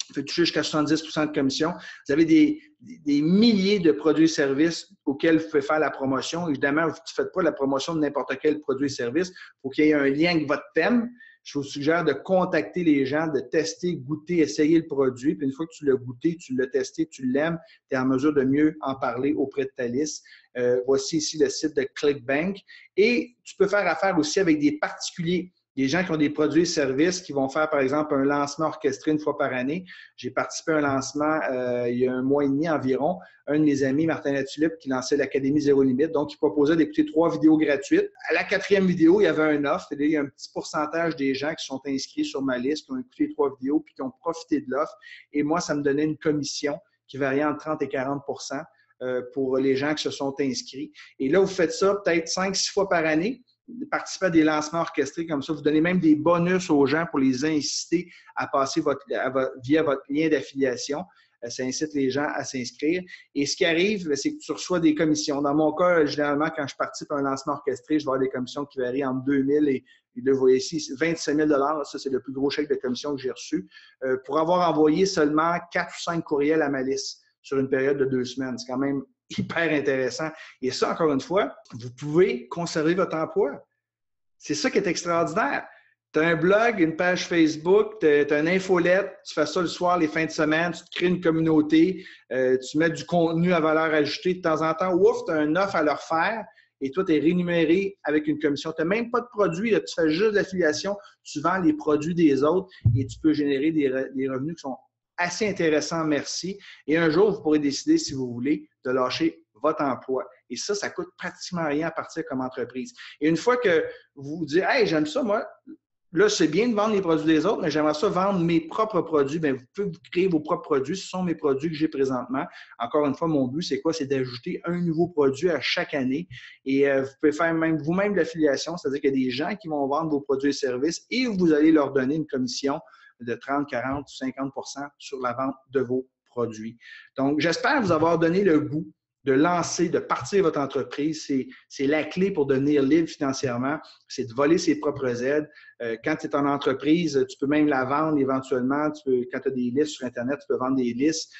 Vous pouvez toucher jusqu'à 70 % de commission. Vous avez des milliers de produits et services auxquels vous pouvez faire la promotion. Évidemment, vous ne faites pas la promotion de n'importe quel produit et service. Il faut qu'il y ait un lien avec votre thème. Je vous suggère de contacter les gens, de tester, goûter, essayer le produit. Puis une fois que tu l'as goûté, tu l'as testé, tu l'aimes, tu es en mesure de mieux en parler auprès de ta liste. Voici ici le site de ClickBank. Et tu peux faire affaire aussi avec des particuliers. Des gens qui ont des produits et services qui vont faire, par exemple, un lancement orchestré une fois par année. J'ai participé à un lancement il y a 1 mois et demi environ. Un de mes amis, Martin Latulippe, qui lançait l'Académie Zéro Limite. Donc, il proposait d'écouter 3 vidéos gratuites. À la 4e vidéo, il y avait un offre. Il y a un petit pourcentage des gens qui sont inscrits sur ma liste, qui ont écouté 3 vidéos puis qui ont profité de l'offre. Et moi, ça me donnait une commission qui variait entre 30 et 40 % pour les gens qui se sont inscrits. Et là, vous faites ça peut-être 5-6 fois par année. Participer à des lancements orchestrés comme ça. Vous donnez même des bonus aux gens pour les inciter à passer via votre lien d'affiliation. Ça incite les gens à s'inscrire. Et ce qui arrive, c'est que tu reçois des commissions. Dans mon cas, généralement, quand je participe à un lancement orchestré, je vais avoir des commissions qui varient entre 2 000 et là, vous voyez ici, 25 000 $. Ça, c'est le plus gros chèque de commission que j'ai reçu pour avoir envoyé seulement 4 ou 5 courriels à ma liste sur une période de 2 semaines. C'est quand même hyper intéressant. Et ça, encore une fois, vous pouvez conserver votre emploi. C'est ça qui est extraordinaire. Tu as un blog, une page Facebook, tu as une infolette, tu fais ça le soir, les fins de semaine, tu te crées une communauté, tu mets du contenu à valeur ajoutée de temps en temps. Ouf, tu as une offre à leur faire et toi, tu es rémunéré avec une commission. Tu n'as même pas de produit, là, tu fais juste de l'affiliation, tu vends les produits des autres et tu peux générer des revenus qui sont assez intéressant, merci. Et un jour, vous pourrez décider, si vous voulez, de lâcher votre emploi. Et ça coûte pratiquement rien à partir comme entreprise. Et une fois que vous vous dites, « Hey, j'aime ça, moi, là, c'est bien de vendre les produits des autres, mais j'aimerais ça vendre mes propres produits. » Bien, vous pouvez créer vos propres produits. Ce sont mes produits que j'ai présentement. Encore une fois, mon but, c'est quoi? C'est d'ajouter un nouveau produit à chaque année. Et vous pouvez faire même vous-même de l'affiliation, c'est-à-dire qu'il y a des gens qui vont vendre vos produits et services et vous allez leur donner une commission de 30, 40 ou 50 % sur la vente de vos produits. Donc, j'espère vous avoir donné le goût de lancer, de partir votre entreprise. C'est la clé pour devenir libre financièrement, c'est de voler ses propres aides. Quand tu es en entreprise, tu peux même la vendre éventuellement. Quand tu as des listes sur Internet, tu peux vendre des listes.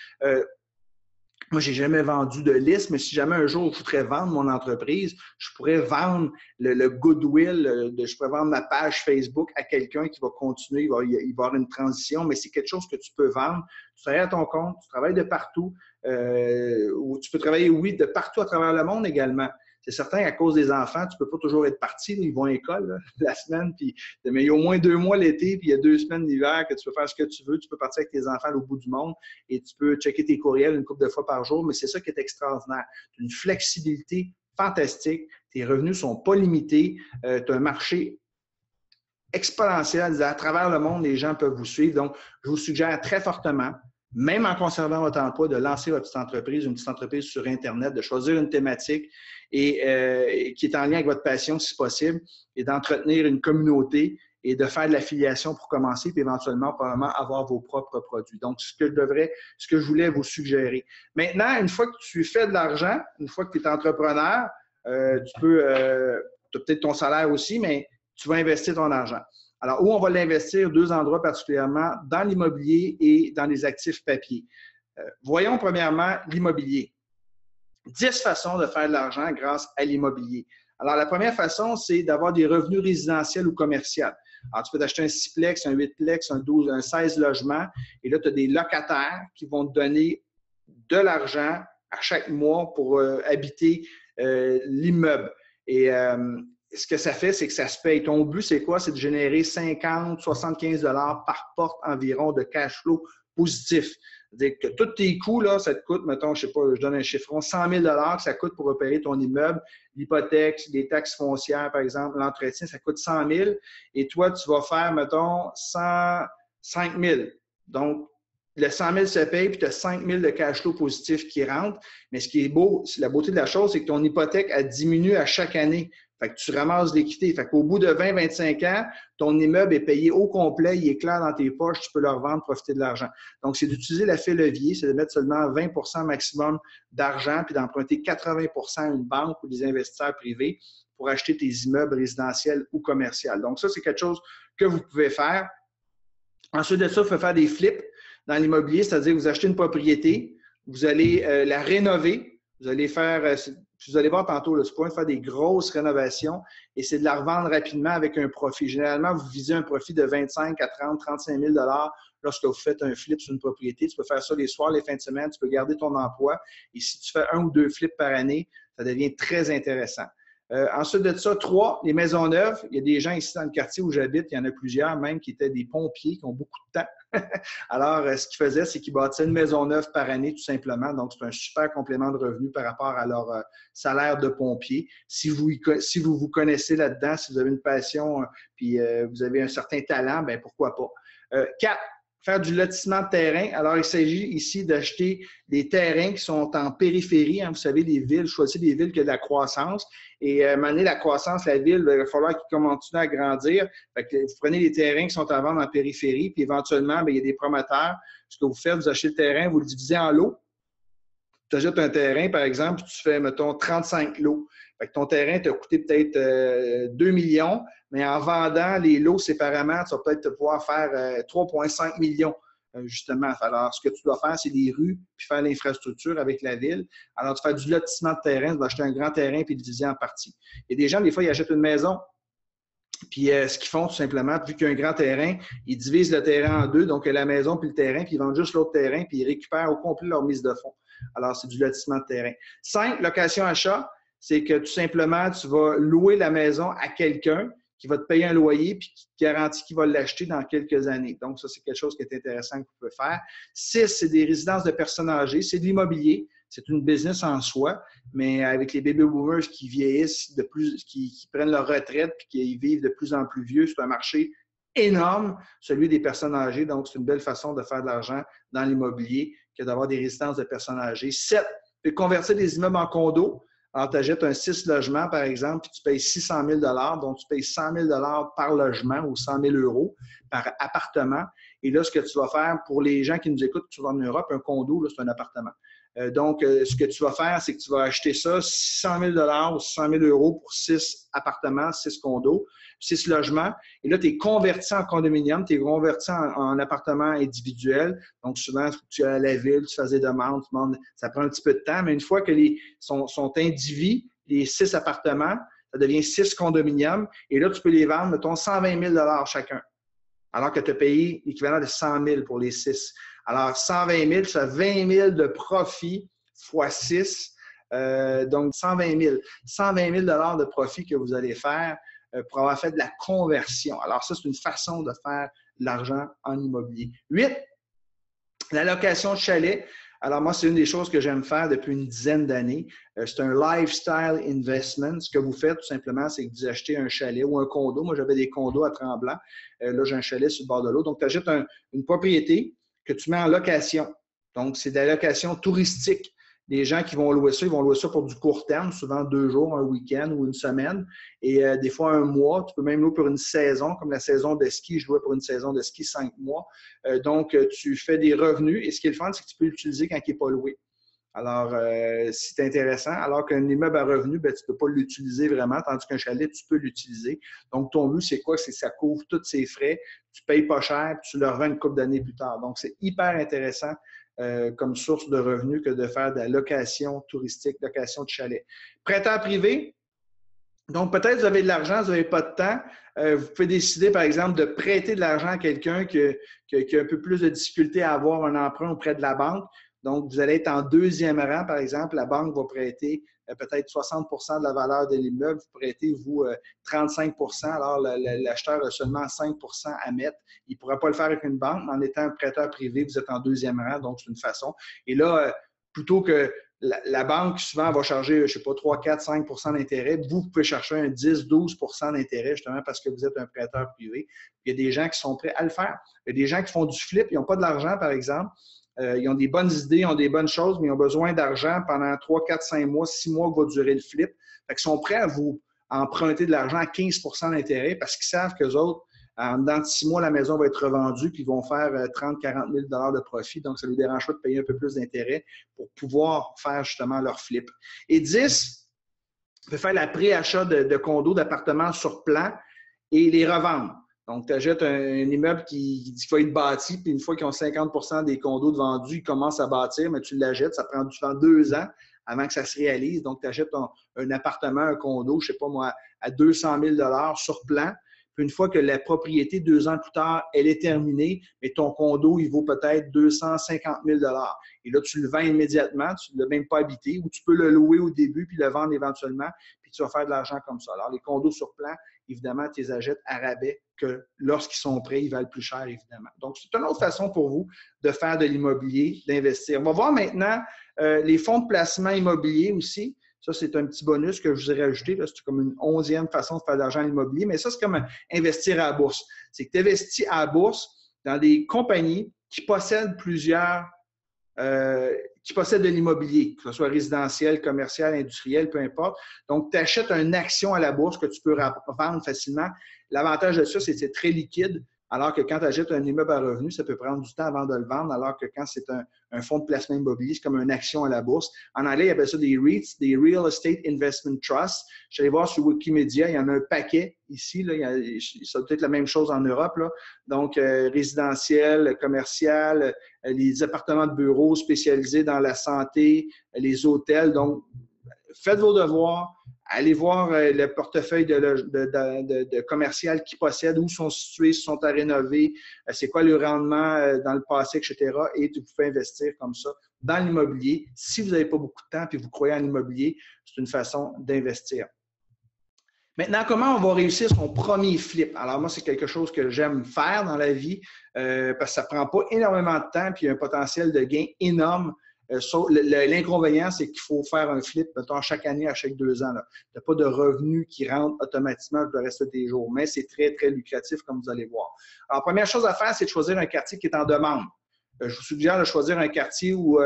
Moi, je n'ai jamais vendu de liste, mais si jamais un jour je voudrais vendre mon entreprise, je pourrais vendre le goodwill, je pourrais vendre ma page Facebook à quelqu'un qui va continuer, il va y avoir une transition, mais c'est quelque chose que tu peux vendre. Tu travailles à ton compte, tu travailles de partout, ou tu peux travailler, oui, de partout à travers le monde également. C'est certain qu'à cause des enfants, tu ne peux pas toujours être parti. Ils vont à l'école là, la semaine, puis, mais il y a au moins 2 mois l'été, puis il y a 2 semaines l'hiver que tu peux faire ce que tu veux. Tu peux partir avec tes enfants au bout du monde et tu peux checker tes courriels une couple de fois par jour, mais c'est ça qui est extraordinaire. Une flexibilité fantastique. Tes revenus ne sont pas limités. Tu as un marché exponentiel. À travers le monde, les gens peuvent vous suivre. Donc, je vous suggère très fortement, même en conservant votre emploi, de lancer votre petite entreprise, une petite entreprise sur Internet, de choisir une thématique et qui est en lien avec votre passion, si possible, et d'entretenir une communauté et de faire de l'affiliation pour commencer, puis éventuellement, probablement, avoir vos propres produits. Donc, ce que je voulais vous suggérer. Maintenant, une fois que tu fais de l'argent, une fois que tu es entrepreneur, tu as peut-être ton salaire aussi, mais tu vas investir ton argent. Alors, où on va l'investir? 2 endroits particulièrement, dans l'immobilier et dans les actifs papier. Voyons premièrement l'immobilier. 10 façons de faire de l'argent grâce à l'immobilier. Alors, la première façon, c'est d'avoir des revenus résidentiels ou commerciaux. Alors, tu peux t'acheter un 6plex, un 8plex, un 12, un 16 logements, et là, tu as des locataires qui vont te donner de l'argent à chaque mois pour habiter l'immeuble. Et ce que ça fait, c'est que ça se paye. Ton but, c'est quoi? C'est de générer 50, 75 $ par porte environ de cash flow positif. C'est-à-dire que tous tes coûts, là, ça te coûte, mettons, je sais pas, je donne un chiffron, 100 000 $ que ça coûte pour opérer ton immeuble, l'hypothèque, les taxes foncières, par exemple, l'entretien, ça coûte 100 000. Et toi, tu vas faire, mettons, 105 000. Donc, le 100 000 se paye, puis tu as 5 000 de cash flow positif qui rentre. Mais ce qui est beau, la beauté de la chose, c'est que ton hypothèque, elle diminue à chaque année. Fait que tu ramasses l'équité. Fait qu'au bout de 20-25 ans, ton immeuble est payé au complet, il est clair dans tes poches, tu peux le revendre, profiter de l'argent. Donc, c'est d'utiliser l'effet levier, c'est de mettre seulement 20 % maximum d'argent, puis d'emprunter 80 % à une banque ou des investisseurs privés pour acheter tes immeubles résidentiels ou commerciaux. Donc, ça, c'est quelque chose que vous pouvez faire. Ensuite de ça, il faut faire des flips dans l'immobilier, c'est-à-dire que vous achetez une propriété, vous allez la rénover, vous allez faire... Vous allez voir tantôt, c'est pas de faire des grosses rénovations et c'est de la revendre rapidement avec un profit. Généralement, vous visez un profit de 25 à 30, 35 000 $ lorsque vous faites un flip sur une propriété. Tu peux faire ça les soirs, les fins de semaine, tu peux garder ton emploi. Et si tu fais 1 ou 2 flips par année, ça devient très intéressant. Ensuite de ça, 3, les maisons neuves. Il y a des gens ici dans le quartier où j'habite, il y en a plusieurs même qui étaient des pompiers, qui ont beaucoup de temps. Alors, ce qu'ils faisaient, c'est qu'ils bâtissaient une maison neuve par année, tout simplement. Donc, c'est un super complément de revenus par rapport à leur salaire de pompier. Si vous vous connaissez là-dedans, si vous avez une passion, puis vous avez un certain talent, bien, pourquoi pas. 4, faire du lotissement de terrain. Alors, il s'agit ici d'acheter des terrains qui sont en périphérie. Hein, vous savez, les villes, choisissez des villes qui ont de la croissance. Et à un moment donné, la croissance, la ville, il va falloir qu'ils continuent à grandir. Fait que vous prenez les terrains qui sont à vendre en périphérie, puis éventuellement, bien, il y a des promoteurs. Ce que vous faites, vous achetez le terrain, vous le divisez en lots. Tu achètes un terrain, par exemple, puis tu fais, mettons, 35 lots. Fait que ton terrain t'a coûté peut-être 2 millions, mais en vendant les lots séparément, tu vas peut-être pouvoir faire 3,5 millions, justement. Alors, ce que tu dois faire, c'est des rues, puis faire l'infrastructure avec la ville. Alors, tu fais du lotissement de terrain, tu vas acheter un grand terrain, puis le diviser en parties. Il y a des gens, des fois, ils achètent une maison, puis ce qu'ils font, tout simplement, vu qu'il y a un grand terrain, ils divisent le terrain en 2, donc la maison puis le terrain, puis ils vendent juste l'autre terrain, puis ils récupèrent au complet leur mise de fonds. Alors, c'est du lotissement de terrain. 5, location-achat, c'est que tout simplement, tu vas louer la maison à quelqu'un qui va te payer un loyer puis qui te garantit qu'il va l'acheter dans quelques années. Donc, ça, c'est quelque chose qui est intéressant que vous pouvez faire. 6, c'est des résidences de personnes âgées. C'est de l'immobilier. C'est une business en soi, mais avec les baby boomers qui vieillissent, qui prennent leur retraite puis qui vivent de plus en plus vieux, c'est un marché énorme, celui des personnes âgées. Donc, c'est une belle façon de faire de l'argent dans l'immobilier que d'avoir des résidences de personnes âgées. 7, tu peux convertir des immeubles en condos. Alors, tu achètes un 6 logements, par exemple, puis tu payes 600 000 $, donc tu payes 100 000 $ par logement ou 100 000 € par appartement. Et là, ce que tu vas faire pour les gens qui nous écoutent, qui sont en Europe, un condo, là, c'est un appartement. Donc, ce que tu vas faire, c'est que tu vas acheter ça 600 000 $ ou 600 000 € pour 6 appartements, 6 condos, 6 logements. Et là, tu es converti en condominium, tu es converti en appartement individuel. Donc, souvent, tu es à la ville, tu fais des demandes, ça prend un petit peu de temps. Mais une fois que sont indivis, les 6 appartements, ça devient 6 condominiums. Et là, tu peux les vendre, mettons, 120 000 $ chacun. Alors que tu as payé l'équivalent de 100 000 pour les 6. Alors, 120 000, ça fait 20 000 de profit fois 6. Donc, 120 000. 120 000 de profit que vous allez faire pour avoir fait de la conversion. Alors, ça, c'est une façon de faire de l'argent en immobilier. 8, la location de chalet. Alors, moi, c'est une des choses que j'aime faire depuis une dizaine d'années. C'est un lifestyle investment. Ce que vous faites, tout simplement, c'est que vous achetez un chalet ou un condo. Moi, j'avais des condos à Tremblant. Là, j'ai un chalet sur le bord de l'eau. Donc, tu achètes une propriété que tu mets en location. Donc, c'est de la location touristique. Les gens qui vont louer ça, ils vont louer ça pour du court terme, souvent 2 jours, un week-end ou une semaine. Et des fois, 1 mois. Tu peux même louer pour une saison, comme la saison de ski. Je louais pour une saison de ski 5 mois. Donc, tu fais des revenus. Et ce qui est le fun, c'est que tu peux l'utiliser quand il n'est pas loué. Alors, c'est intéressant. Alors qu'un immeuble à revenus, ben, tu ne peux pas l'utiliser vraiment, tandis qu'un chalet, tu peux l'utiliser. Donc, ton but, c'est quoi? C'est que ça couvre tous ses frais. Tu ne payes pas cher, puis tu le revends une couple d'années plus tard. Donc, c'est hyper intéressant comme source de revenus que de faire de la location touristique, location de chalet. Prêteur privé. Donc, peut-être vous avez de l'argent, vous n'avez pas de temps. Vous pouvez décider, par exemple, de prêter de l'argent à quelqu'un qui a un peu plus de difficulté à avoir un emprunt auprès de la banque. Donc, vous allez être en 2e rang, par exemple. La banque va prêter peut-être 60 de la valeur de l'immeuble. Vous prêtez, vous, 35 alors l'acheteur a seulement 5 à mettre. Il ne pourra pas le faire avec une banque, mais en étant un prêteur privé, vous êtes en 2e rang, donc c'est une façon. Et là, plutôt que la banque, souvent, va charger, je ne sais pas, 3, 4, 5 d'intérêt. Vous pouvez chercher un 10, 12 d'intérêt, justement, parce que vous êtes un prêteur privé. Il y a des gens qui sont prêts à le faire. Il y a des gens qui font du flip, ils n'ont pas de l'argent, par exemple. Ils ont des bonnes idées, ils ont des bonnes choses, mais ils ont besoin d'argent pendant 3, 4, 5 mois, 6 mois que va durer le flip. Fait qu'ils sont prêts à vous emprunter de l'argent à 15 d'intérêt parce qu'ils savent qu'eux autres, dans 6 mois, la maison va être revendue puis ils vont faire 30 40 000 de profit. Donc, ça ne les dérange pas de payer un peu plus d'intérêt pour pouvoir faire justement leur flip. Et 10, vous pouvez faire la préachat de condos, d'appartements sur plan et les revendre. Donc, tu achètes un immeuble qui va être bâti, puis une fois qu'ils ont 50 des condos de vendus, ils commencent à bâtir, mais tu l'achètes, ça prend souvent 2 ans avant que ça se réalise. Donc, tu achètes un appartement, un condo, je ne sais pas moi, à 200 000 sur plan. Puis une fois que la propriété, 2 ans plus tard, elle est terminée, mais ton condo, il vaut peut-être 250 000 Et là, tu le vends immédiatement, tu ne l'as même pas habité, ou tu peux le louer au début puis le vendre éventuellement, puis tu vas faire de l'argent comme ça. Alors, les condos sur plan, évidemment, tu les achètes à rabais que lorsqu'ils sont prêts, ils valent plus cher, évidemment. Donc, c'est une autre façon pour vous de faire de l'immobilier, d'investir. On va voir maintenant les fonds de placement immobilier aussi. Ça, c'est un petit bonus que je vous ai rajouté. C'est comme une 11e façon de faire de l'argent en immobilier. Mais ça, c'est comme investir à la bourse. C'est que tu investis à la bourse dans des compagnies qui possèdent qui possèdent de l'immobilier, que ce soit résidentiel, commercial, industriel, peu importe. Donc, tu achètes une action à la bourse que tu peux vendre facilement. L'avantage de ça, c'est que c'est très liquide. Alors que quand tu achètes un immeuble à revenus, ça peut prendre du temps avant de le vendre, alors que quand c'est un fonds de placement immobilier, c'est comme une action à la bourse. En anglais, ils appellent ça des REITs, des Real Estate Investment Trusts. Je suis allé voir sur Wikimedia, il y en a un paquet ici. Là, ça doit être la même chose en Europe. Là. Donc, résidentiel, commercial, les appartements de bureaux spécialisés dans la santé, les hôtels. Donc, faites vos devoirs. Allez voir le portefeuille de commercial qui possèdent, où sont situés, sont à rénover, c'est quoi le rendement dans le passé, etc. Et vous pouvez investir comme ça dans l'immobilier. Si vous n'avez pas beaucoup de temps et vous croyez en l'immobilier, c'est une façon d'investir. Maintenant, comment on va réussir son premier flip? Alors, moi, c'est quelque chose que j'aime faire dans la vie parce que ça ne prend pas énormément de temps et il y a un potentiel de gain énorme. L'inconvénient, c'est qu'il faut faire un flip, mettons, chaque année, à chaque 2 ans. Tu n'as pas de revenus qui rentrent automatiquement le reste de tes jours, mais c'est très, très lucratif, comme vous allez voir. Alors, la première chose à faire, c'est de choisir un quartier qui est en demande. Je vous suggère de choisir un quartier où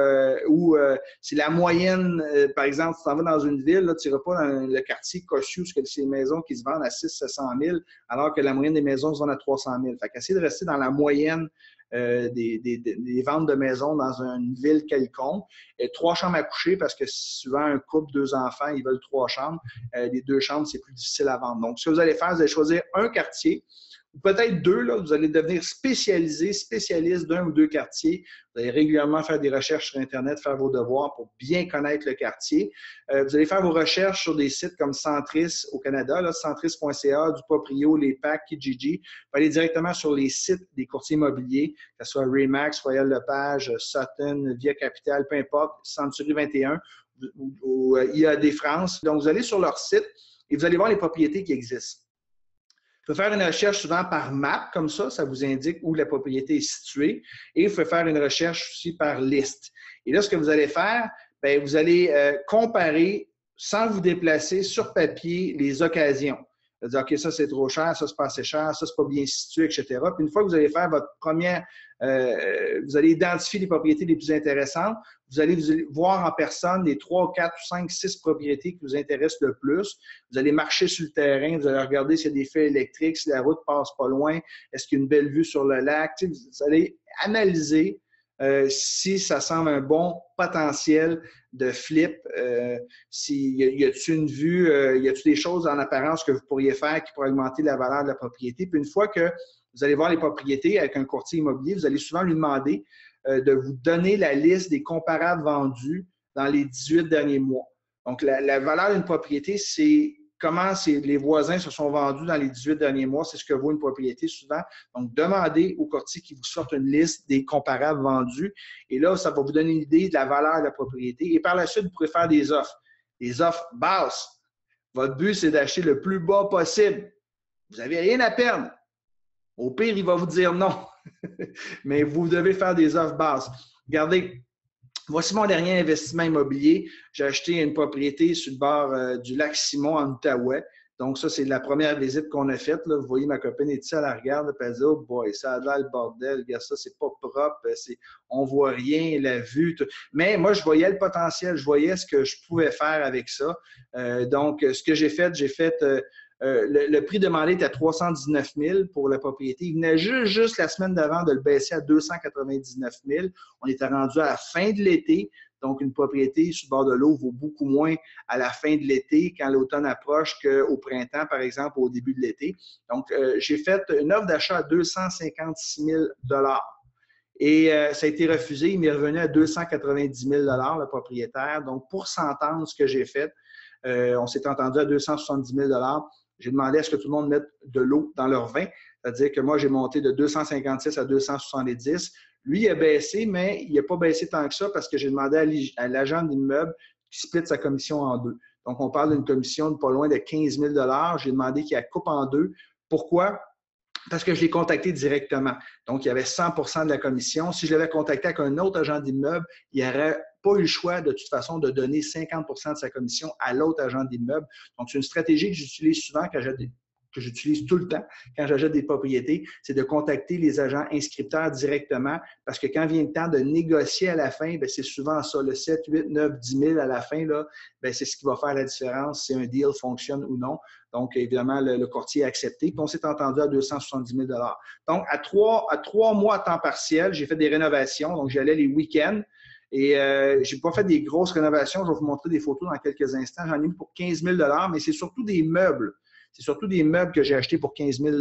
c'est la moyenne. Par exemple, si tu t'en vas dans une ville, tu n'iras pas dans le quartier Kosciuszko, parce que c'est des maisons qui se vendent à 600 000 alors que la moyenne des maisons se vend à 300 000. Fait qu'essayer de rester dans la moyenne des ventes de maisons dans une ville quelconque. 3 chambres à coucher, parce que souvent, un couple, 2 enfants, ils veulent 3 chambres. Les 2 chambres, c'est plus difficile à vendre. Donc, ce que vous allez faire, vous allez choisir un quartier, ou peut-être 2, là, vous allez devenir spécialiste d'1 ou 2 quartiers. Vous allez régulièrement faire des recherches sur Internet, faire vos devoirs pour bien connaître le quartier. Vous allez faire vos recherches sur des sites comme Centris au Canada, là, centris.ca, Duproprio, Les Packs, Kijiji. Vous allez aller directement sur les sites des courtiers immobiliers, que ce soit Remax, Royal Lepage, Sutton, Via Capital, peu importe, Century 21. ou IAD France. Donc, vous allez sur leur site et vous allez voir les propriétés qui existent. Vous pouvez faire une recherche souvent par map, comme ça vous indique où la propriété est située. Et vous pouvez faire une recherche aussi par liste. Et là, ce que vous allez faire, bien, vous allez comparer, sans vous déplacer, sur papier, les occasions. Vous allez dire, OK, ça, c'est trop cher, ça, c'est pas assez cher, ça, c'est pas bien situé, etc. Puis une fois que vous allez faire votre première, vous allez identifier les propriétés les plus intéressantes, vous allez voir en personne les 3, 4, 5, 6 propriétés qui vous intéressent le plus. Vous allez marcher sur le terrain, vous allez regarder s'il y a des fils électriques, si la route passe pas loin, est-ce qu'il y a une belle vue sur le lac. Tu sais, vous allez analyser si ça semble un bon potentiel de flip, y a-t-il une vue, y a-t-il des choses en apparence que vous pourriez faire qui pourraient augmenter la valeur de la propriété. Puis une fois que vous allez voir les propriétés avec un courtier immobilier, vous allez souvent lui demander de vous donner la liste des comparables vendus dans les 18 derniers mois. Donc, la valeur d'une propriété, c'est comment les voisins se sont vendus dans les 18 derniers mois. C'est ce que vaut une propriété souvent. Donc, demandez au courtier qu'il vous sorte une liste des comparables vendus. Et là, ça va vous donner une idée de la valeur de la propriété. Et par la suite, vous pourrez faire des offres. Des offres basses. Votre but, c'est d'acheter le plus bas possible. Vous n'avez rien à perdre. Au pire, il va vous dire non. Mais vous devez faire des offres basses. Regardez, voici mon dernier investissement immobilier. J'ai acheté une propriété sur le bord du lac Simon en Outaouais. Donc, ça, c'est la première visite qu'on a faite. Là. Vous voyez, ma copine est ici, elle la regarde, elle dit « Oh boy, ça a l'air le bordel. Regarde ça, c'est pas propre. On voit rien, la vue. » Mais moi, je voyais le potentiel. Je voyais ce que je pouvais faire avec ça. Donc, ce que j'ai fait, le prix demandé était à 319 000 pour la propriété. Il venait juste la semaine d'avant de le baisser à 299 000. On était rendu à la fin de l'été. Donc, une propriété sur le bord de l'eau vaut beaucoup moins à la fin de l'été quand l'automne approche qu'au printemps, par exemple, au début de l'été. Donc, j'ai fait une offre d'achat à 256 000 et ça a été refusé. Il m'est revenu à 290 000 le propriétaire. Donc, pour s'entendre, ce que j'ai fait, on s'est entendu à 270 000 J'ai demandé à ce que tout le monde mette de l'eau dans leur vin. C'est-à-dire que moi, j'ai monté de 256 à 270. Lui, il a baissé, mais il n'a pas baissé tant que ça parce que j'ai demandé à l'agent d'immeuble qui split sa commission en deux. Donc, on parle d'une commission de pas loin de 15 000 J'ai demandé qu'il la coupe en deux. Pourquoi? Parce que je l'ai contacté directement. Donc, il y avait 100 de la commission. Si je l'avais contacté avec un autre agent d'immeuble, il n'aurait pas eu le choix, de toute façon, de donner 50 de sa commission à l'autre agent d'immeuble. Donc, c'est une stratégie que j'utilise souvent que j'utilise tout le temps quand j'achète des propriétés, c'est de contacter les agents inscripteurs directement parce que quand vient le temps de négocier à la fin, c'est souvent ça, le 7, 8, 9, 10 000 à la fin, c'est ce qui va faire la différence si un deal fonctionne ou non. Donc, évidemment, le courtier a accepté. Puis, on s'est entendu à 270 000 Donc, à trois mois à temps partiel, j'ai fait des rénovations. Donc, j'allais les week-ends. Et je n'ai pas fait des grosses rénovations. Je vais vous montrer des photos dans quelques instants. J'en ai mis pour 15 000 mais c'est surtout des meubles. C'est surtout des meubles que j'ai achetés pour 15 000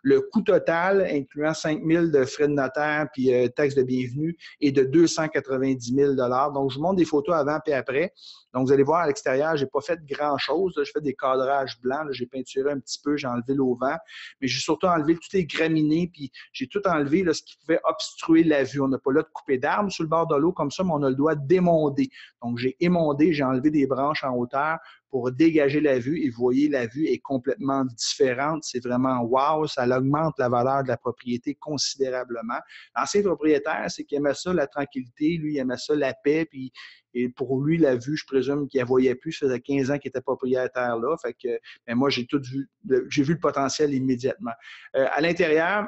Le coût total, incluant 5 000 de frais de notaire puis taxes de bienvenue, est de 290 000 Donc, je vous montre des photos avant et après. Donc, vous allez voir à l'extérieur, je n'ai pas fait grand-chose. J'ai fait des cadrages blancs. J'ai peinturé un petit peu, j'ai enlevé l'auvent. Mais j'ai surtout enlevé toutes les graminées puis j'ai tout enlevé ce qui pouvait obstruer la vue. On n'a pas là de couper d'arbres sur le bord de l'eau comme ça, mais on a le droit d'émonder. Donc, j'ai émondé, j'ai enlevé des branches en hauteur pour dégager la vue. Et vous voyez, la vue est complètement différente. C'est vraiment wow, ça augmente la valeur de la propriété considérablement. L'ancien propriétaire, c'est qu'il aimait ça, la tranquillité. Lui, il aimait ça, la paix. Puis, et pour lui, la vue, je présume qu'il ne la voyait plus. Ça faisait 15 ans qu'il était propriétaire là. Fait que, mais moi, j'ai tout vu. J'ai vu le potentiel immédiatement. À l'intérieur,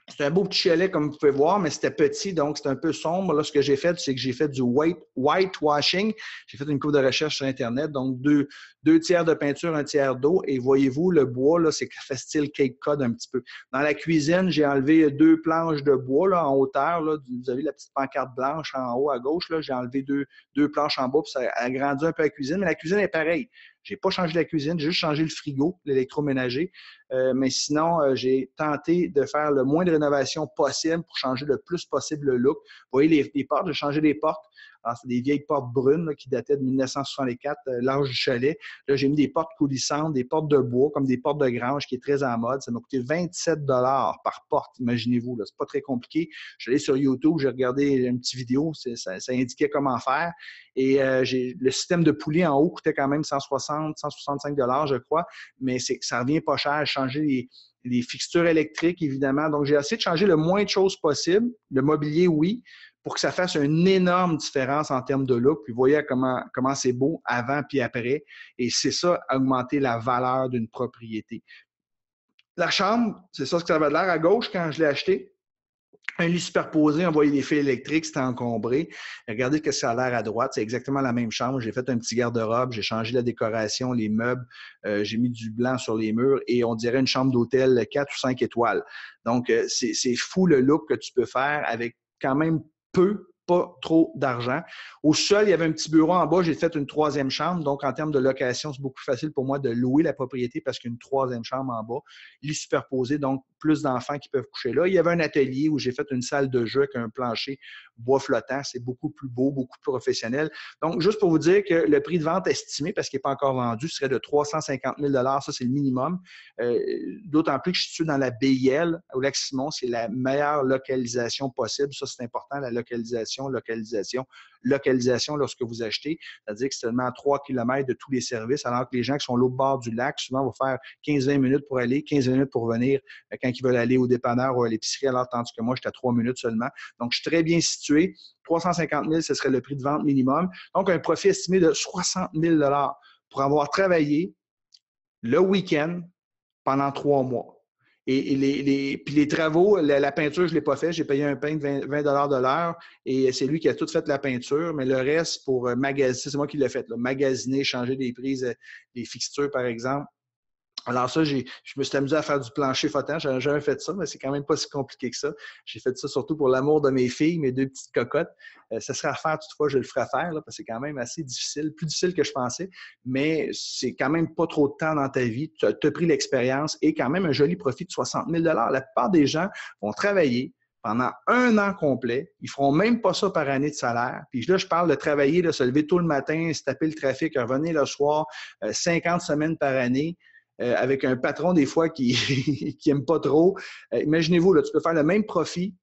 c'est un beau petit chalet, comme vous pouvez voir, mais c'était petit, donc c'est un peu sombre. Là, ce que j'ai fait, c'est que j'ai fait du whitewashing. J'ai fait une coupe de recherche sur Internet, donc deux tiers de peinture, un tiers d'eau. Et voyez-vous, le bois, là, c'est fait style Cape Cod un petit peu. Dans la cuisine, j'ai enlevé 2 planches de bois là, en hauteur. Là. Vous avez la petite pancarte blanche en haut à gauche. Là. J'ai enlevé deux planches en bas, puis ça a agrandi un peu la cuisine. Mais la cuisine est pareille. Je n'ai pas changé la cuisine, j'ai juste changé le frigo, l'électroménager. Mais sinon, j'ai tenté de faire le moins de rénovation possible pour changer le plus possible le look. Vous voyez les portes, j'ai changé les portes. Alors, c'est des vieilles portes brunes là, qui dataient de 1964, l'âge du chalet. Là, j'ai mis des portes coulissantes, des portes de bois, comme des portes de grange, qui est très en mode. Ça m'a coûté 27 par porte, imaginez-vous. C'est pas très compliqué. Je suis allé sur YouTube, j'ai regardé une petite vidéo, ça indiquait comment faire. Et le système de poulie en haut coûtait quand même 160, 165 je crois, mais ça revient pas cher. Changer les fixtures électriques, évidemment. Donc, j'ai essayé de changer le moins de choses possible. Le mobilier, oui, pour que ça fasse une énorme différence en termes de look. Puis, vous voyez comment c'est beau avant puis après. Et c'est ça, augmenter la valeur d'une propriété. La chambre, c'est ça ce que ça avait l'air à gauche quand je l'ai acheté. Un lit superposé, on voyait les fils électriques, c'était encombré. Regardez ce que ça a l'air à droite, c'est exactement la même chambre. J'ai fait un petit garde-robe, j'ai changé la décoration, les meubles, j'ai mis du blanc sur les murs et on dirait une chambre d'hôtel 4 ou 5 étoiles. Donc, c'est fou le look que tu peux faire avec quand même pas trop d'argent. Au sol, il y avait un petit bureau en bas. J'ai fait une troisième chambre. Donc, en termes de location, c'est beaucoup plus facile pour moi de louer la propriété parce qu'il y a une troisième chambre en bas. Lit superposé, donc plus d'enfants qui peuvent coucher là. Il y avait un atelier où j'ai fait une salle de jeu avec un plancher bois flottant. C'est beaucoup plus beau, beaucoup plus professionnel. Donc, juste pour vous dire que le prix de vente estimé, parce qu'il n'est pas encore vendu, serait de 350 000 $. Ça, c'est le minimum. D'autant plus que je suis situé dans la BIL, au Lac-Simon. C'est la meilleure localisation possible. Ça, c'est important, la localisation lorsque vous achetez. C'est-à-dire que c'est seulement à 3 km de tous les services, alors que les gens qui sont au bord du lac, souvent, vont faire 15-20 minutes pour aller, 15 minutes pour revenir quand ils veulent aller au dépanneur ou à l'épicerie, alors tandis que moi, j'étais à 3 minutes seulement. Donc, je suis très bien situé. 350 000, ce serait le prix de vente minimum. Donc, un profit estimé de 60 000 $ pour avoir travaillé le week-end pendant 3 mois. Et puis les travaux, la peinture, je ne l'ai pas fait. J'ai payé un peintre 20 $ de l'heure et c'est lui qui a tout fait la peinture. Mais le reste, pour magasiner, c'est moi qui l'ai fait. Là, magasiner, changer des prises, des fixtures, par exemple. Alors ça, je me suis amusé à faire du plancher flottant. J'avais jamais fait ça, mais c'est quand même pas si compliqué que ça. J'ai fait ça surtout pour l'amour de mes filles, mes 2 petites cocottes. Ça serait à faire toutefois, je le ferai faire, là, parce que c'est quand même assez difficile, plus difficile que je pensais, mais c'est quand même pas trop de temps dans ta vie. Tu as pris l'expérience et quand même un joli profit de 60 000 $. La plupart des gens vont travailler pendant 1 an complet. Ils ne feront même pas ça par année de salaire. Puis là, je parle de travailler, de se lever tôt le matin, se taper le trafic, revenir le soir, 50 semaines par année. Avec un patron, des fois, qui n'aime pas trop. Imaginez-vous, là, tu peux faire le même profit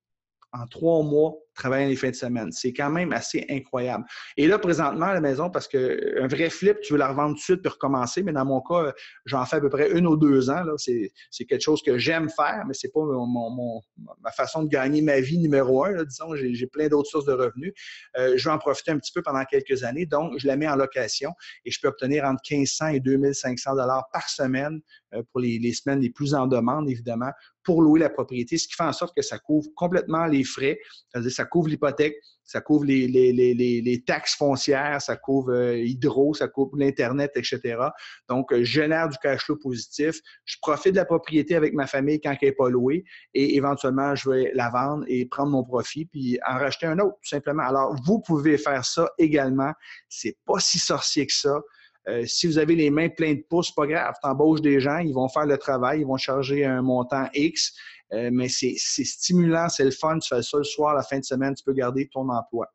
en 3 mois, travaillant les fins de semaine. C'est quand même assez incroyable. Et là, présentement, à la maison, parce qu'un vrai flip, tu veux la revendre tout de suite puis recommencer, mais dans mon cas, j'en fais à peu près 1 ou 2 ans. Là. C'est quelque chose que j'aime faire, mais c'est pas ma façon de gagner ma vie numéro 1. Là, disons, j'ai plein d'autres sources de revenus. Je vais en profiter un petit peu pendant quelques années. Donc, je la mets en location et je peux obtenir entre 1500 et 2500 $ par semaine pour les semaines les plus en demande, évidemment, pour louer la propriété, ce qui fait en sorte que ça couvre complètement les frais, c'est-à-dire ça couvre l'hypothèque, ça couvre les taxes foncières, ça couvre hydro, ça couvre l'Internet, etc. Donc, je génère du cash flow positif, je profite de la propriété avec ma famille quand elle n'est pas louée et éventuellement, je vais la vendre et prendre mon profit puis en racheter un autre, tout simplement. Alors, vous pouvez faire ça également. C'est pas si sorcier que ça. Si vous avez les mains pleines de pouces, pas grave, tu embauches des gens, ils vont faire le travail, ils vont charger un montant X, mais c'est stimulant, c'est le fun, tu fais ça le soir, la fin de semaine, tu peux garder ton emploi.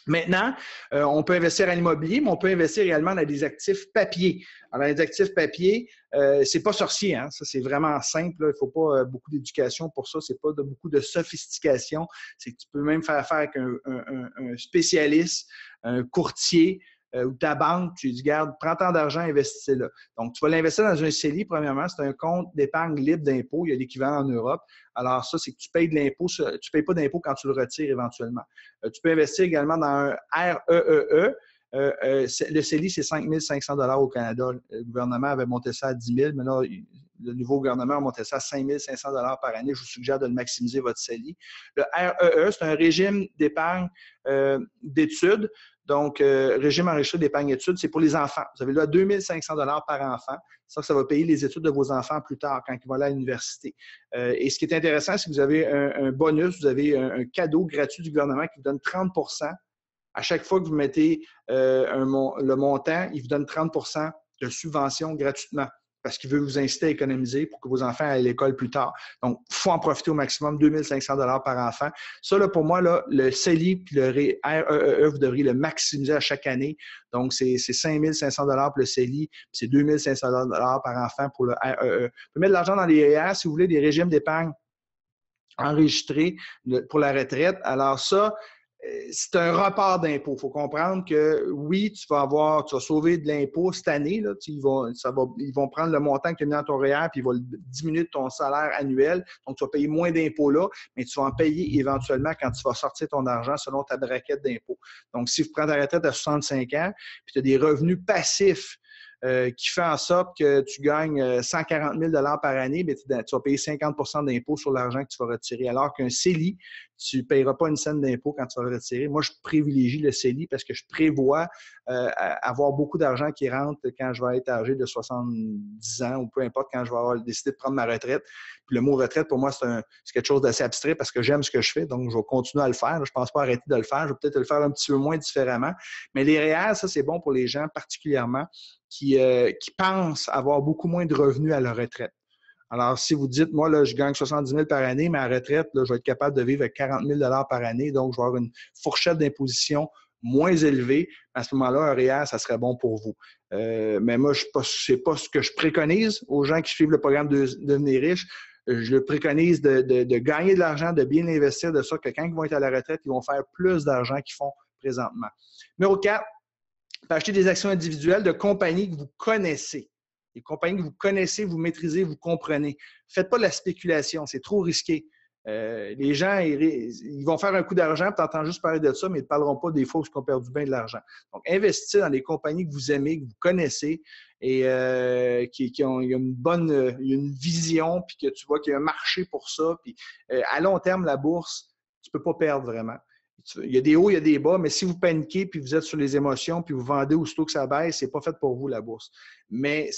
Maintenant, on peut investir à l'immobilier, mais on peut investir également dans des actifs papier. Alors, les actifs papier, c'est pas sorcier, hein? Ça, c'est vraiment simple. Là. Il ne faut pas beaucoup d'éducation pour ça. C'est pas beaucoup de sophistication. C'est que tu peux même faire affaire avec un spécialiste, un courtier, ou ta banque, tu dis, garde, prends tant d'argent, investissez-le. Donc, tu vas l'investir dans un CELI, premièrement, c'est un compte d'épargne libre d'impôt. Il y a l'équivalent en Europe. Alors, ça, c'est que tu payes de l'impôt, tu ne payes pas d'impôt quand tu le retires éventuellement. Tu peux investir également dans un REEE. Le CELI, c'est 5 500 $ au Canada. Le gouvernement avait monté ça à 10 000, mais là, le nouveau gouvernement a monté ça à 5 500 $ par année. Je vous suggère de le maximiser, votre CELI. Le REE, c'est un régime d'épargne d'études. Donc, régime enrichi d'épargne études, c'est pour les enfants. Vous avez là 2 500 $ par enfant. Ça va payer les études de vos enfants plus tard, quand ils vont aller à l'université. Et ce qui est intéressant, c'est que vous avez un bonus, vous avez un cadeau gratuit du gouvernement qui vous donne 30 % à chaque fois que vous mettez le montant, il vous donne 30 % de subvention gratuitement. parce qu'il veut vous inciter à économiser pour que vos enfants aillent à l'école plus tard. Donc, il faut en profiter au maximum, 2 500 $ par enfant. Ça, là, pour moi, là, le CELI et le REEE, vous devriez le maximiser à chaque année. Donc, c'est 5 500 $ pour le CELI, puis c'est 2 500 $ par enfant pour le REE. Vous pouvez mettre de l'argent dans les REER, si vous voulez, des régimes d'épargne enregistrés pour la retraite. Alors ça, c'est un report d'impôt. Il faut comprendre que oui, tu vas sauver de l'impôt cette année. Là, ils vont prendre le montant que tu as mis dans ton REER puis ils vont diminuer de ton salaire annuel. Donc, tu vas payer moins d'impôts là, mais tu vas en payer éventuellement quand tu vas sortir ton argent selon ta braquette d'impôt. Donc, si vous prenez ta retraite à 65 ans puis tu as des revenus passifs qui fait en sorte que tu gagnes 140 000 $ par année, bien, tu vas payer 50 % d'impôt sur l'argent que tu vas retirer. Alors qu'un CELI, tu ne payeras pas une scène d'impôt quand tu vas le retirer. Moi, je privilégie le CELI parce que je prévois avoir beaucoup d'argent qui rentre quand je vais être âgé de 70 ans ou peu importe, quand je vais avoir décidé de prendre ma retraite. Puis le mot retraite, pour moi, c'est quelque chose d'assez abstrait parce que j'aime ce que je fais, donc je vais continuer à le faire. Je ne pense pas arrêter de le faire. Je vais peut-être le faire un petit peu moins différemment. Mais les REER, ça, c'est bon pour les gens particulièrement qui pensent avoir beaucoup moins de revenus à leur retraite. Alors, si vous dites, moi, là, je gagne 70 000 par année, mais à la retraite, là, je vais être capable de vivre avec 40 000 $ par année, donc je vais avoir une fourchette d'imposition moins élevée. À ce moment-là, un REER, ça serait bon pour vous. Mais moi, ce n'est pas ce que je préconise aux gens qui suivent le programme de Devenir riche. Je préconise de gagner de l'argent, de bien investir, de sorte que quand ils vont être à la retraite, ils vont faire plus d'argent qu'ils font présentement. Numéro 4, acheter des actions individuelles de compagnies que vous connaissez. Les compagnies que vous connaissez, vous maîtrisez, vous comprenez. Faites pas de la spéculation, c'est trop risqué. Les gens, ils vont faire un coup d'argent, tu entends juste parler de ça, mais ils ne parleront pas des fois où ils ont perdu bien de l'argent. Donc, investissez dans des compagnies que vous aimez, que vous connaissez et qui ont une vision, puis que tu vois qu'il y a un marché pour ça. Puis, à long terme, la bourse, tu ne peux pas perdre vraiment. Il y a des hauts, il y a des bas, mais si vous paniquez puis vous êtes sur les émotions puis vous vendez aussitôt que ça baisse, c'est pas fait pour vous, la bourse. Mais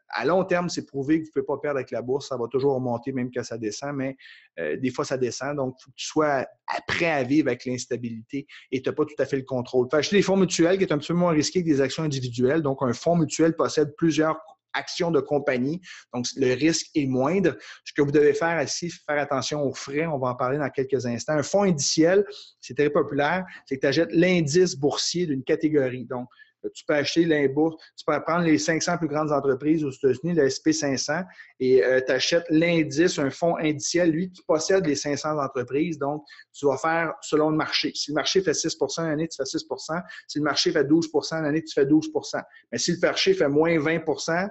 à long terme, c'est prouvé que vous ne pouvez pas perdre avec la bourse. Ça va toujours remonter même quand ça descend, mais des fois, ça descend. Donc, il faut que tu sois prêt à vivre avec l'instabilité et tu n'as pas tout à fait le contrôle. Tu peux acheter des fonds mutuels qui est un petit peu moins risqué que des actions individuelles. Donc, un fonds mutuel possède plusieurs actions de compagnie. Donc, le risque est moindre. Ce que vous devez faire ici, faire attention aux frais. On va en parler dans quelques instants. Un fonds indiciel, c'est très populaire, c'est que tu achètes l'indice boursier d'une catégorie. Donc, tu peux acheter tu peux prendre les 500 plus grandes entreprises aux États-Unis, le SP500, et tu achètes l'indice, un fonds indiciel, lui, qui possède les 500 entreprises. Donc, tu vas faire selon le marché. Si le marché fait 6 % l'année, tu fais 6 % Si le marché fait 12 % l'année, tu fais 12 % Mais si le marché fait moins 20 %,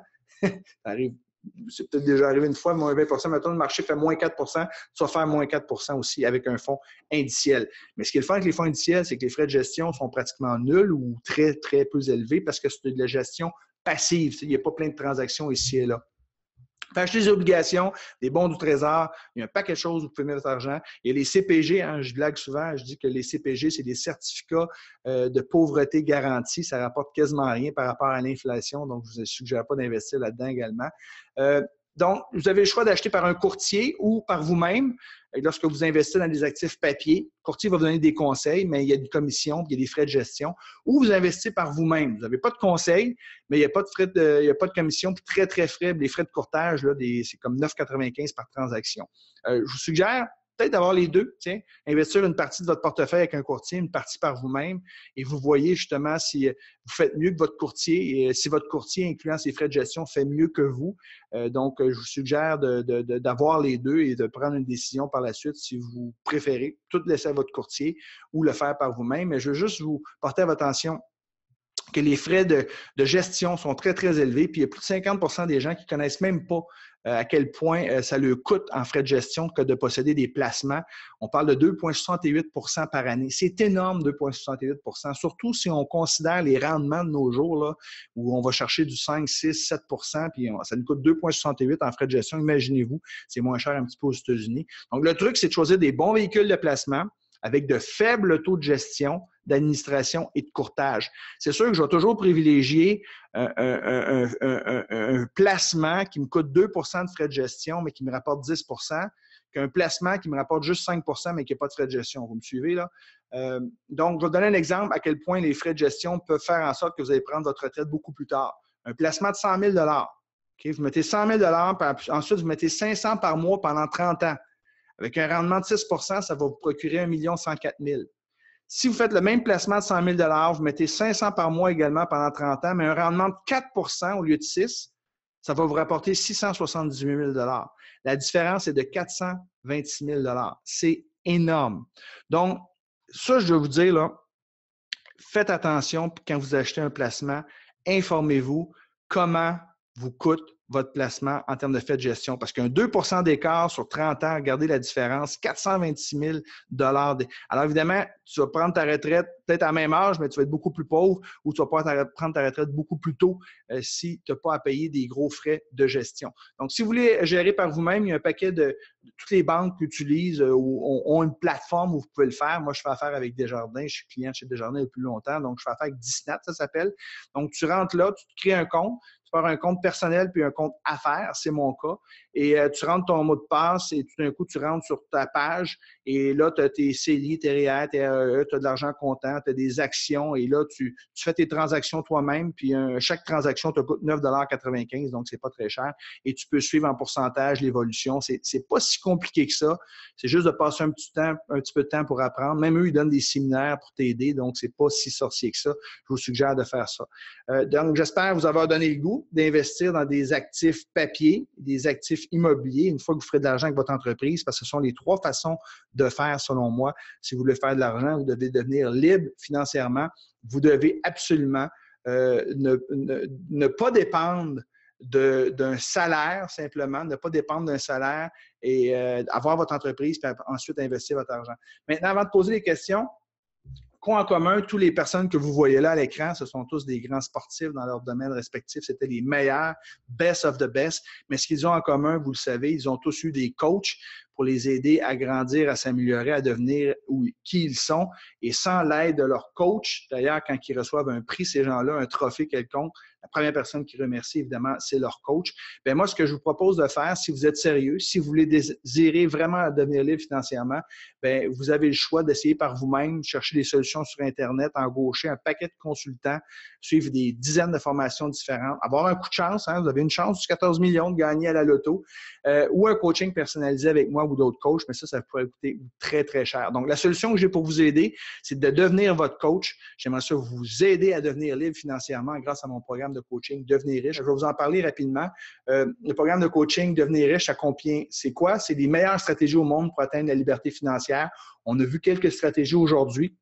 c'est peut-être déjà arrivé une fois, moins 20 %, mettons, le marché fait moins 4 %, tu vas faire moins 4 % aussi avec un fonds indiciel. Mais ce qui est le fun avec les fonds indiciels, c'est que les frais de gestion sont pratiquement nuls ou très, très peu élevés parce que c'est de la gestion passive. Il n'y a pas plein de transactions ici et là. Acheter des obligations, des bons du trésor, il y a un paquet de choses où vous pouvez mettre votre argent. Il y a les CPG, je blague souvent, je dis que les CPG, c'est des certificats de pauvreté garantie. Ça ne rapporte quasiment rien par rapport à l'inflation, donc je ne vous suggère pas d'investir là-dedans également. Donc, vous avez le choix d'acheter par un courtier ou par vous-même. Lorsque vous investissez dans des actifs papier, le courtier va vous donner des conseils, mais il y a une commission, il y a des frais de gestion. Ou vous investissez par vous-même. Vous n'avez pas de conseils, mais il n'y a pas de frais il n'y a pas de commission, puis très, très faible. Les frais de courtage, là, c'est comme 9,95 par transaction. Je vous suggère peut-être d'avoir les deux. Tiens, investir une partie de votre portefeuille avec un courtier, une partie par vous-même, et vous voyez justement si vous faites mieux que votre courtier et si votre courtier, incluant ses frais de gestion, fait mieux que vous. Donc, je vous suggère d'avoir les deux et de prendre une décision par la suite si vous préférez tout laisser à votre courtier ou le faire par vous-même. Mais je veux juste vous porter à votre attention que les frais de gestion sont très, très élevés. Puis, il y a plus de 50 % des gens qui ne connaissent même pas à quel point ça leur coûte en frais de gestion que de posséder des placements. On parle de 2,68 % par année. C'est énorme, 2,68 %, surtout si on considère les rendements de nos jours, là, où on va chercher du 5, 6, 7 % puis ça nous coûte 2,68 en frais de gestion. Imaginez-vous, c'est moins cher un petit peu aux États-Unis. Donc, le truc, c'est de choisir des bons véhicules de placement avec de faibles taux de gestion, d'administration et de courtage. C'est sûr que je vais toujours privilégier un placement qui me coûte 2 % de frais de gestion, mais qui me rapporte 10 % qu'un placement qui me rapporte juste 5 % mais qui n'a pas de frais de gestion. Vous me suivez là? Donc, je vais vous donner un exemple à quel point les frais de gestion peuvent faire en sorte que vous allez prendre votre retraite beaucoup plus tard. Un placement de 100 000 $, Okay? Vous mettez 100 000 puis ensuite, vous mettez 500 par mois pendant 30 ans. Avec un rendement de 6 ça va vous procurer 1 104 000. Si vous faites le même placement de 100 000 vous mettez 500 par mois également pendant 30 ans, mais un rendement de 4 au lieu de 6, ça va vous rapporter 678 000 La différence est de 426 000 C'est énorme. Donc, ça, je dois vous dire, là, faites attention quand vous achetez un placement, informez-vous comment vous coûte votre placement en termes de frais de gestion. Parce qu'un 2 d'écart sur 30 ans, regardez la différence, 426 000 Alors évidemment, tu vas prendre ta retraite peut-être à la même âge, mais tu vas être beaucoup plus pauvre ou tu vas pouvoir prendre ta retraite beaucoup plus tôt si tu n'as pas à payer des gros frais de gestion. Donc, si vous voulez gérer par vous-même, il y a un paquet de toutes les banques qui utilisent ou ont une plateforme où vous pouvez le faire. Moi, je fais affaire avec Desjardins. Je suis client chez Desjardins depuis longtemps, donc je fais affaire avec Disnat, ça s'appelle. Donc, tu rentres là, tu te crées un compte. Tu peux avoir un compte personnel puis un compte affaires, c'est mon cas. Et tu rentres ton mot de passe et tout d'un coup, tu rentres sur ta page et là, tu as tes CELI, tes REER, tes REE, tu as de l'argent comptant, tu as des actions et là, tu fais tes transactions toi-même puis chaque transaction te coûte 9,95 donc c'est pas très cher et tu peux suivre en pourcentage l'évolution. C'est pas si compliqué que ça. C'est juste de passer un petit peu de temps pour apprendre. Même eux, ils donnent des séminaires pour t'aider, donc c'est pas si sorcier que ça. Je vous suggère de faire ça. Donc, j'espère vous avoir donné le goût d'investir dans des actifs papier, des actifs immobiliers, une fois que vous ferez de l'argent avec votre entreprise, parce que ce sont les 3 façons de faire, selon moi. Si vous voulez faire de l'argent, vous devez devenir libre financièrement. Vous devez absolument ne pas dépendre d'un salaire, simplement, ne pas dépendre d'un salaire et avoir votre entreprise, puis ensuite investir votre argent. Maintenant, avant de poser les questions, quoi en commun, toutes les personnes que vous voyez là à l'écran, ce sont tous des grands sportifs dans leur domaine respectif. C'était les meilleurs, best of the best. Mais ce qu'ils ont en commun, vous le savez, ils ont tous eu des coachs pour les aider à grandir, à s'améliorer, à devenir qui ils sont. Et sans l'aide de leur coach, d'ailleurs, quand ils reçoivent un prix, ces gens-là, un trophée quelconque, la première personne qui remercie, évidemment, c'est leur coach. Bien, moi, ce que je vous propose de faire, si vous êtes sérieux, si vous voulez désirer vraiment devenir libre financièrement, bien, vous avez le choix d'essayer par vous-même, chercher des solutions sur Internet, embaucher un paquet de consultants, suivre des dizaines de formations différentes, avoir un coup de chance, hein, vous avez une chance sur 14 millions de gagner à la loto, ou un coaching personnalisé avec moi ou d'autres coachs, mais ça pourrait coûter très, très cher. Donc, la solution que j'ai pour vous aider, c'est de devenir votre coach. J'aimerais ça vous aider à devenir libre financièrement grâce à mon programme de coaching Devenir riche. Je vais vous en parler rapidement. Le programme de coaching Devenir riche, ça contient, c'est quoi? C'est les meilleures stratégies au monde pour atteindre la liberté financière. On a vu quelques stratégies aujourd'hui.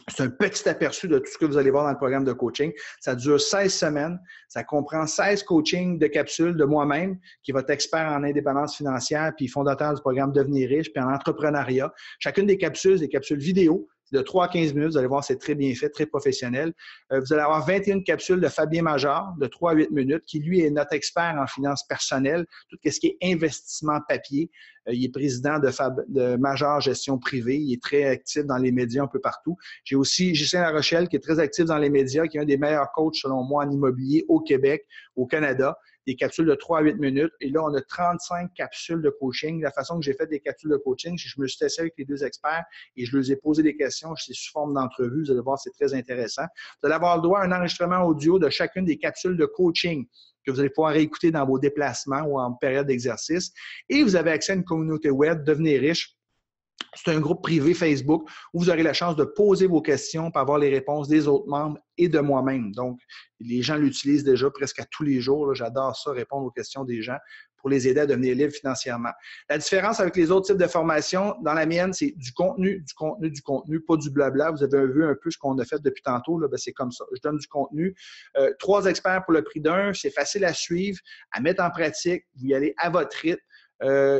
C'est un petit aperçu de tout ce que vous allez voir dans le programme de coaching. Ça dure 16 semaines. Ça comprend 16 coachings de capsules de moi-même, qui va être expert en indépendance financière, puis fondateur du programme Devenir riche, puis en entrepreneuriat. Chacune des capsules, c'est des capsules vidéo. De 3 à 15 minutes, vous allez voir, c'est très bien fait, très professionnel. Vous allez avoir 21 capsules de Fabien Major, de 3 à 8 minutes, qui, lui, est notre expert en finances personnelles, tout ce qui est investissement papier. Il est président de Major Gestion Privée. Il est très actif dans les médias un peu partout. J'ai aussi Ghislain Larochelle, qui est très actif dans les médias, qui est un des meilleurs coachs, selon moi, en immobilier au Québec, au Canada. Des capsules de 3 à 8 minutes. Et là, on a 35 capsules de coaching. La façon que j'ai fait des capsules de coaching, je me suis assis avec les 2 experts et je leur ai posé des questions. C'est sous forme d'entrevue. Vous allez voir, c'est très intéressant. Vous allez avoir le droit à un enregistrement audio de chacune des capsules de coaching que vous allez pouvoir réécouter dans vos déplacements ou en période d'exercice. Et vous avez accès à une communauté web, Devenez riche. C'est un groupe privé Facebook où vous aurez la chance de poser vos questions pour avoir les réponses des autres membres et de moi-même. Donc, les gens l'utilisent déjà presque à tous les jours. J'adore ça, répondre aux questions des gens pour les aider à devenir libres financièrement. La différence avec les autres types de formations, dans la mienne, c'est du contenu, pas du blabla. Vous avez vu un peu ce qu'on a fait depuis tantôt. Là, c'est comme ça. Je donne du contenu. 3 experts pour le prix d'un. C'est facile à suivre, à mettre en pratique. Vous y allez à votre rythme.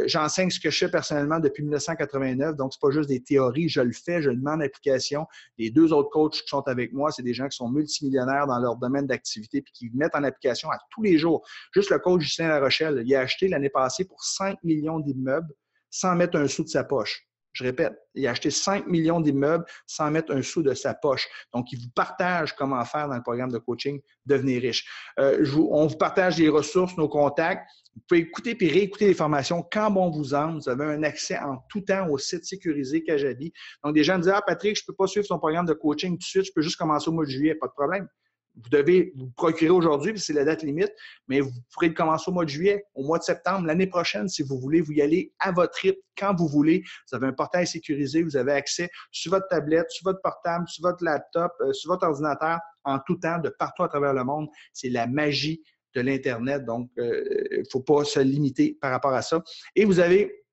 J'enseigne ce que je fais personnellement depuis 1989, donc c'est pas juste des théories, je le fais, je le mets en application. Les 2 autres coachs qui sont avec moi, c'est des gens qui sont multimillionnaires dans leur domaine d'activité puis qui mettent en application à tous les jours. Juste le coach Ghislain Larochelle, il a acheté l'année passée pour 5 millions d'immeubles sans mettre un sou de sa poche. Je répète, il a acheté 5 millions d'immeubles sans mettre un sou de sa poche. Donc, il vous partage comment faire dans le programme de coaching Devenir riche. On vous partage les ressources, nos contacts. Vous pouvez écouter et réécouter les formations quand bon vous en. Vous avez un accès en tout temps au site sécurisé Kajabi. Donc, des gens me disent « Ah, Patrick, je ne peux pas suivre ton programme de coaching tout de suite, je peux juste commencer au mois de juillet. » Pas de problème. Vous devez vous procurer aujourd'hui, puis c'est la date limite, mais vous pourrez le commencer au mois de juillet, au mois de septembre, l'année prochaine, si vous voulez. Vous y allez à votre rythme, quand vous voulez. Vous avez un portail sécurisé, vous avez accès sur votre tablette, sur votre portable, sur votre laptop, sur votre ordinateur, en tout temps, de partout à travers le monde. C'est la magie de l'Internet, donc il ne faut pas se limiter par rapport à ça. Et vous avez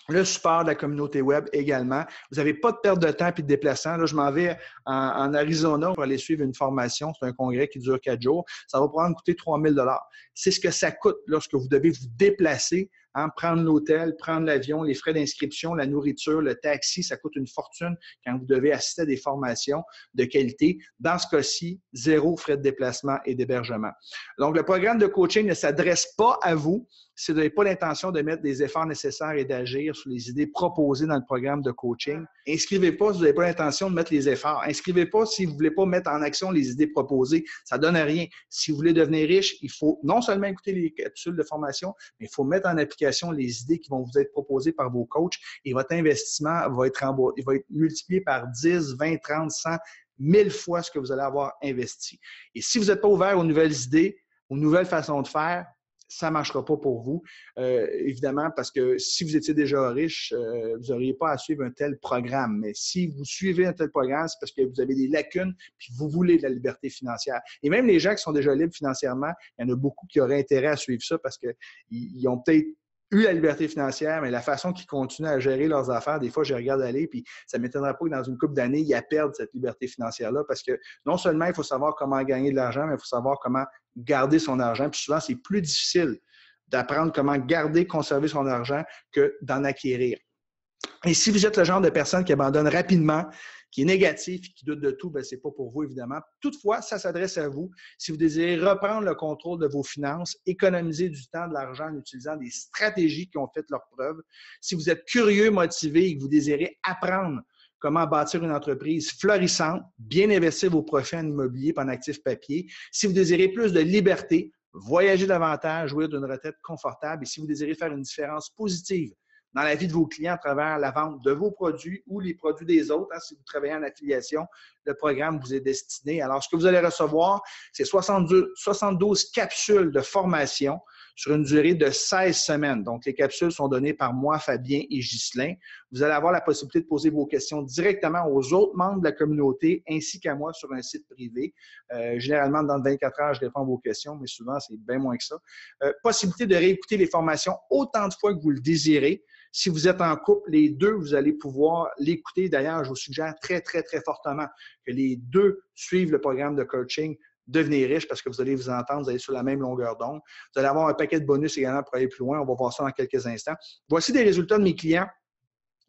le support de la communauté web également. Vous n'avez pas de perte de temps et de déplacement. Là, je m'en vais en Arizona pour aller suivre une formation. C'est un congrès qui dure 4 jours. Ça va pouvoir me coûter 3 000 $. C'est ce que ça coûte lorsque vous devez vous déplacer, prendre l'hôtel, prendre l'avion, les frais d'inscription, la nourriture, le taxi. Ça coûte une fortune quand vous devez assister à des formations de qualité. Dans ce cas-ci, 0 frais de déplacement et d'hébergement. Donc, le programme de coaching ne s'adresse pas à vous si vous n'avez pas l'intention de mettre des efforts nécessaires et d'agir sur les idées proposées dans le programme de coaching. Inscrivez pas si vous n'avez pas l'intention de mettre les efforts. Inscrivez pas si vous ne voulez pas mettre en action les idées proposées. Ça ne donne rien. Si vous voulez devenir riche, il faut non seulement écouter les capsules de formation, mais il faut mettre en application les idées qui vont vous être proposées par vos coachs et votre investissement va être multiplié par 10, 20, 30, 100, 1000 fois ce que vous allez avoir investi. Et si vous n'êtes pas ouvert aux nouvelles idées, aux nouvelles façons de faire, ça ne marchera pas pour vous, évidemment, parce que si vous étiez déjà riche, vous n'auriez pas à suivre un tel programme. Mais si vous suivez un tel programme, c'est parce que vous avez des lacunes puis vous voulez de la liberté financière. Et même les gens qui sont déjà libres financièrement, il y en a beaucoup qui auraient intérêt à suivre ça parce qu'ils ont peut-être eu la liberté financière, mais la façon qu'ils continuent à gérer leurs affaires, des fois, je regarde aller, puis ça ne m'étonnerait pas que dans une couple d'années, ils perdent cette liberté financière-là parce que non seulement il faut savoir comment gagner de l'argent, mais il faut savoir comment garder son argent. Puis souvent, c'est plus difficile d'apprendre comment garder, conserver son argent que d'en acquérir. Et si vous êtes le genre de personne qui abandonne rapidement, qui est négatif, qui doute de tout, ce n'est pas pour vous, évidemment. Toutefois, ça s'adresse à vous. Si vous désirez reprendre le contrôle de vos finances, économiser du temps, de l'argent en utilisant des stratégies qui ont fait leur preuve, si vous êtes curieux, motivé et que vous désirez apprendre comment bâtir une entreprise florissante, bien investir vos profits en immobilier et en actifs papier, si vous désirez plus de liberté, voyager davantage, jouir d'une retraite confortable et si vous désirez faire une différence positive dans la vie de vos clients à travers la vente de vos produits ou les produits des autres. Si vous travaillez en affiliation, le programme vous est destiné. Alors, ce que vous allez recevoir, c'est 72 capsules de formation sur une durée de 16 semaines. Donc, les capsules sont données par moi, Fabien et Ghislain. Vous allez avoir la possibilité de poser vos questions directement aux autres membres de la communauté ainsi qu'à moi sur un site privé. Généralement, dans 24 heures, je réponds à vos questions, mais souvent, c'est bien moins que ça. Possibilité de réécouter les formations autant de fois que vous le désirez. Si vous êtes en couple, les deux, vous allez pouvoir l'écouter. D'ailleurs, je vous suggère très, très, très fortement que les deux suivent le programme de coaching Devenez riche parce que vous allez vous entendre, vous allez sur la même longueur d'onde. Vous allez avoir un paquet de bonus également pour aller plus loin. On va voir ça dans quelques instants. Voici des résultats de mes clients,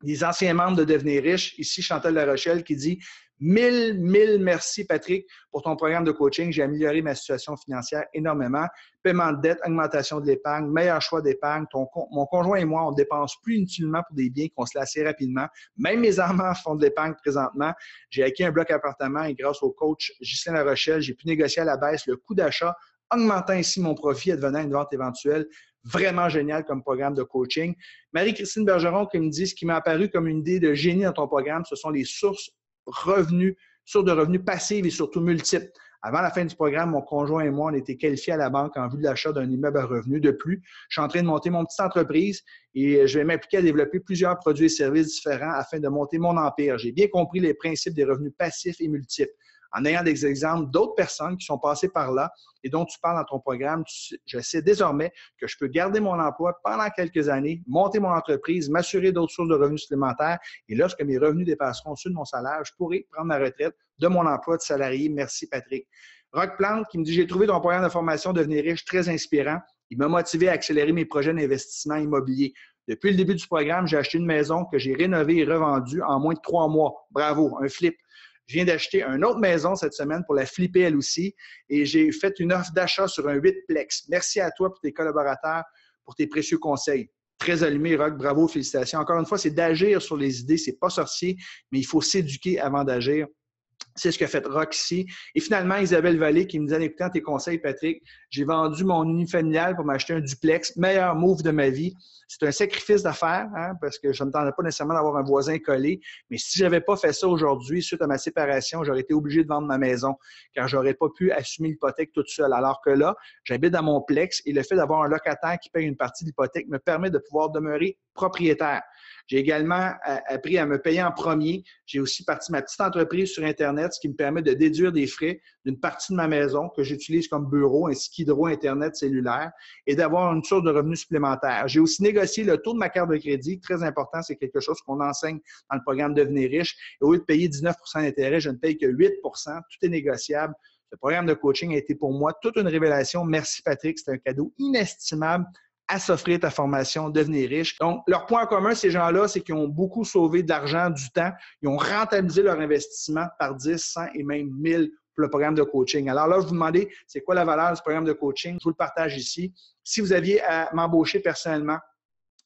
des anciens membres de Devenez riche. Ici, Chantal Larochelle qui dit « Mille merci, Patrick, pour ton programme de coaching. J'ai amélioré ma situation financière énormément. Paiement de dette, augmentation de l'épargne, meilleur choix d'épargne. Mon conjoint et moi, on ne dépense plus inutilement pour des biens qu'on se laisse assez rapidement. Même mes enfants font de l'épargne présentement. J'ai acquis un bloc appartement et grâce au coach Ghislain Larochelle, j'ai pu négocier à la baisse le coût d'achat, augmentant ainsi mon profit et devenant une vente éventuelle. Vraiment génial comme programme de coaching. Marie-Christine Bergeron qui me dit ce qui m'a apparu comme une idée de génie dans ton programme, ce sont les sources de revenus passives et surtout multiples. Avant la fin du programme, mon conjoint et moi, on était qualifiés à la banque en vue de l'achat d'un immeuble à revenus. De plus, je suis en train de monter mon petite entreprise et je vais m'appliquer à développer plusieurs produits et services différents afin de monter mon empire. J'ai bien compris les principes des revenus passifs et multiples. En ayant des exemples d'autres personnes qui sont passées par là et dont tu parles dans ton programme, je sais désormais que je peux garder mon emploi pendant quelques années, monter mon entreprise, m'assurer d'autres sources de revenus supplémentaires et lorsque mes revenus dépasseront ceux de mon salaire, je pourrai prendre ma retraite de mon emploi de salarié. Merci, Patrick. Rock Plante qui me dit « J'ai trouvé ton programme de formation Devenir riche très inspirant. Il m'a motivé à accélérer mes projets d'investissement immobilier. Depuis le début du programme, j'ai acheté une maison que j'ai rénovée et revendue en moins de 3 mois. Bravo, un flip. Je viens d'acheter une autre maison cette semaine pour la flipper elle aussi et j'ai fait une offre d'achat sur un 8-plex. Merci à toi pour tes collaborateurs, pour tes précieux conseils. Très allumé, Rock. Bravo, félicitations. Encore une fois, c'est d'agir sur les idées. C'est pas sorcier, mais il faut s'éduquer avant d'agir. C'est ce qu'a fait Rock ici. Et finalement, Isabelle Vallée qui me dit, en écoutant tes conseils, Patrick, j'ai vendu mon unifamilial pour m'acheter un duplex. Meilleur move de ma vie. C'est un sacrifice d'affaires, hein, parce que je ne m'attendais pas nécessairement d'avoir un voisin collé. Mais si je n'avais pas fait ça aujourd'hui, suite à ma séparation, j'aurais été obligé de vendre ma maison, car je n'aurais pas pu assumer l'hypothèque toute seule. Alors que là, j'habite dans mon plex et le fait d'avoir un locataire qui paye une partie de l'hypothèque me permet de pouvoir demeurer propriétaire. J'ai également appris à me payer en premier. J'ai aussi parti ma petite entreprise sur Internet, ce qui me permet de déduire des frais d'une partie de ma maison que j'utilise comme bureau, ainsi qu'hydro, Internet, cellulaire, et d'avoir une source de revenus supplémentaire. J'ai aussi négocié le taux de ma carte de crédit. Très important, c'est quelque chose qu'on enseigne dans le programme Devenir riche. Et au lieu de payer 19 % d'intérêt, je ne paye que 8 %. Tout est négociable. Le programme de coaching a été pour moi toute une révélation. Merci, Patrick. C'est un cadeau inestimable à s'offrir ta formation, devenir riche. Donc, leur point en commun, ces gens-là, c'est qu'ils ont beaucoup sauvé de l'argent, du temps. Ils ont rentabilisé leur investissement par 10, 100 et même 1000 pour le programme de coaching. Alors là, je vous demandais, c'est quoi la valeur du programme de coaching? Je vous le partage ici. Si vous aviez à m'embaucher personnellement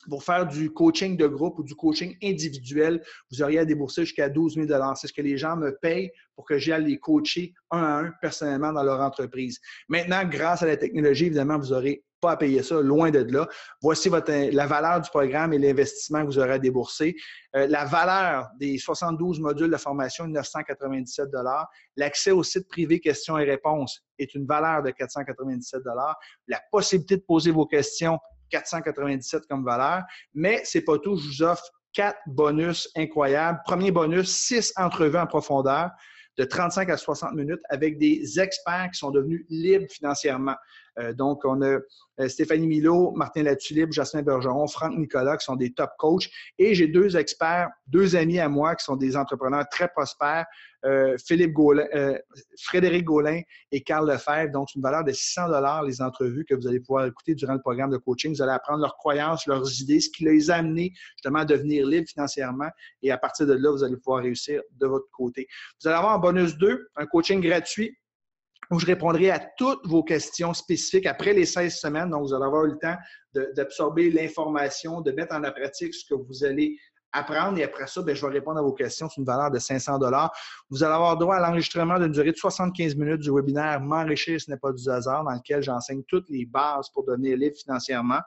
pour faire du coaching de groupe ou du coaching individuel, vous auriez à débourser jusqu'à 12 000 $. C'est ce que les gens me payent pour que j'aille les coacher un à un personnellement dans leur entreprise. Maintenant, grâce à la technologie, évidemment, vous n'aurez pas à payer ça, loin de là. Voici la valeur du programme et l'investissement que vous aurez à débourser. La valeur des 72 modules de formation, 997 $. L'accès au site privé questions et réponses est une valeur de 497 $. La possibilité de poser vos questions, 497 comme valeur. Mais ce n'est pas tout. Je vous offre 4 bonus incroyables. Premier bonus, 6 entrevues en profondeur de 35 à 60 minutes avec des experts qui sont devenus libres financièrement. Donc, on a Stéphanie Milo, Martin Latulippe, Jasmin Bergeron, Franck Nicolas qui sont des top coachs. Et j'ai 2 experts, 2 amis à moi qui sont des entrepreneurs très prospères, Frédéric Gaulin et Carl Lefebvre. Donc, c'est une valeur de 600 $ les entrevues que vous allez pouvoir écouter durant le programme de coaching. Vous allez apprendre leurs croyances, leurs idées, ce qui les a amenés justement à devenir libres financièrement. Et à partir de là, vous allez pouvoir réussir de votre côté. Vous allez avoir en bonus 2, un coaching gratuit où je répondrai à toutes vos questions spécifiques après les 16 semaines. Donc, vous allez avoir eu le temps d'absorber l'information, de mettre en pratique ce que vous allez apprendre. Et après ça, bien, je vais répondre à vos questions. C'est une valeur de 500 $. Vous allez avoir droit à l'enregistrement d'une durée de 75 minutes du webinaire « M'enrichir, ce n'est pas du hasard » dans lequel j'enseigne toutes les bases pour devenir libre financièrement,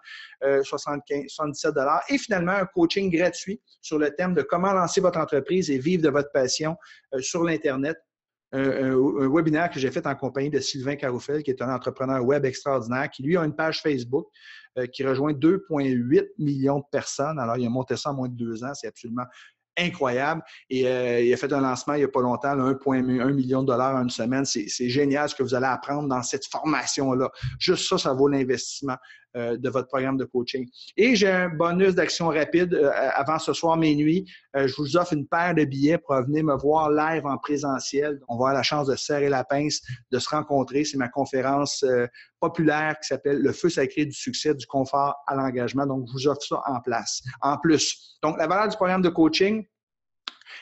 77 $. Et finalement, un coaching gratuit sur le thème de comment lancer votre entreprise et vivre de votre passion sur l'Internet. Un webinaire que j'ai fait en compagnie de Sylvain Caroufel, qui est un entrepreneur web extraordinaire, qui lui a une page Facebook qui rejoint 2,8 millions de personnes. Alors, il a monté ça en moins de 2 ans. C'est absolument incroyable. Et il a fait un lancement il n'y a pas longtemps, 1,1 million de dollars en une semaine. C'est génial ce que vous allez apprendre dans cette formation-là. Juste ça, ça vaut l'investissement de votre programme de coaching. Et j'ai un bonus d'action rapide avant ce soir minuit. Je vous offre une paire de billets pour venir me voir live en présentiel. On va avoir la chance de serrer la pince, de se rencontrer. C'est ma conférence populaire qui s'appelle « Le feu sacré du succès, du confort à l'engagement ». Donc, je vous offre ça en plus. Donc, la valeur du programme de coaching,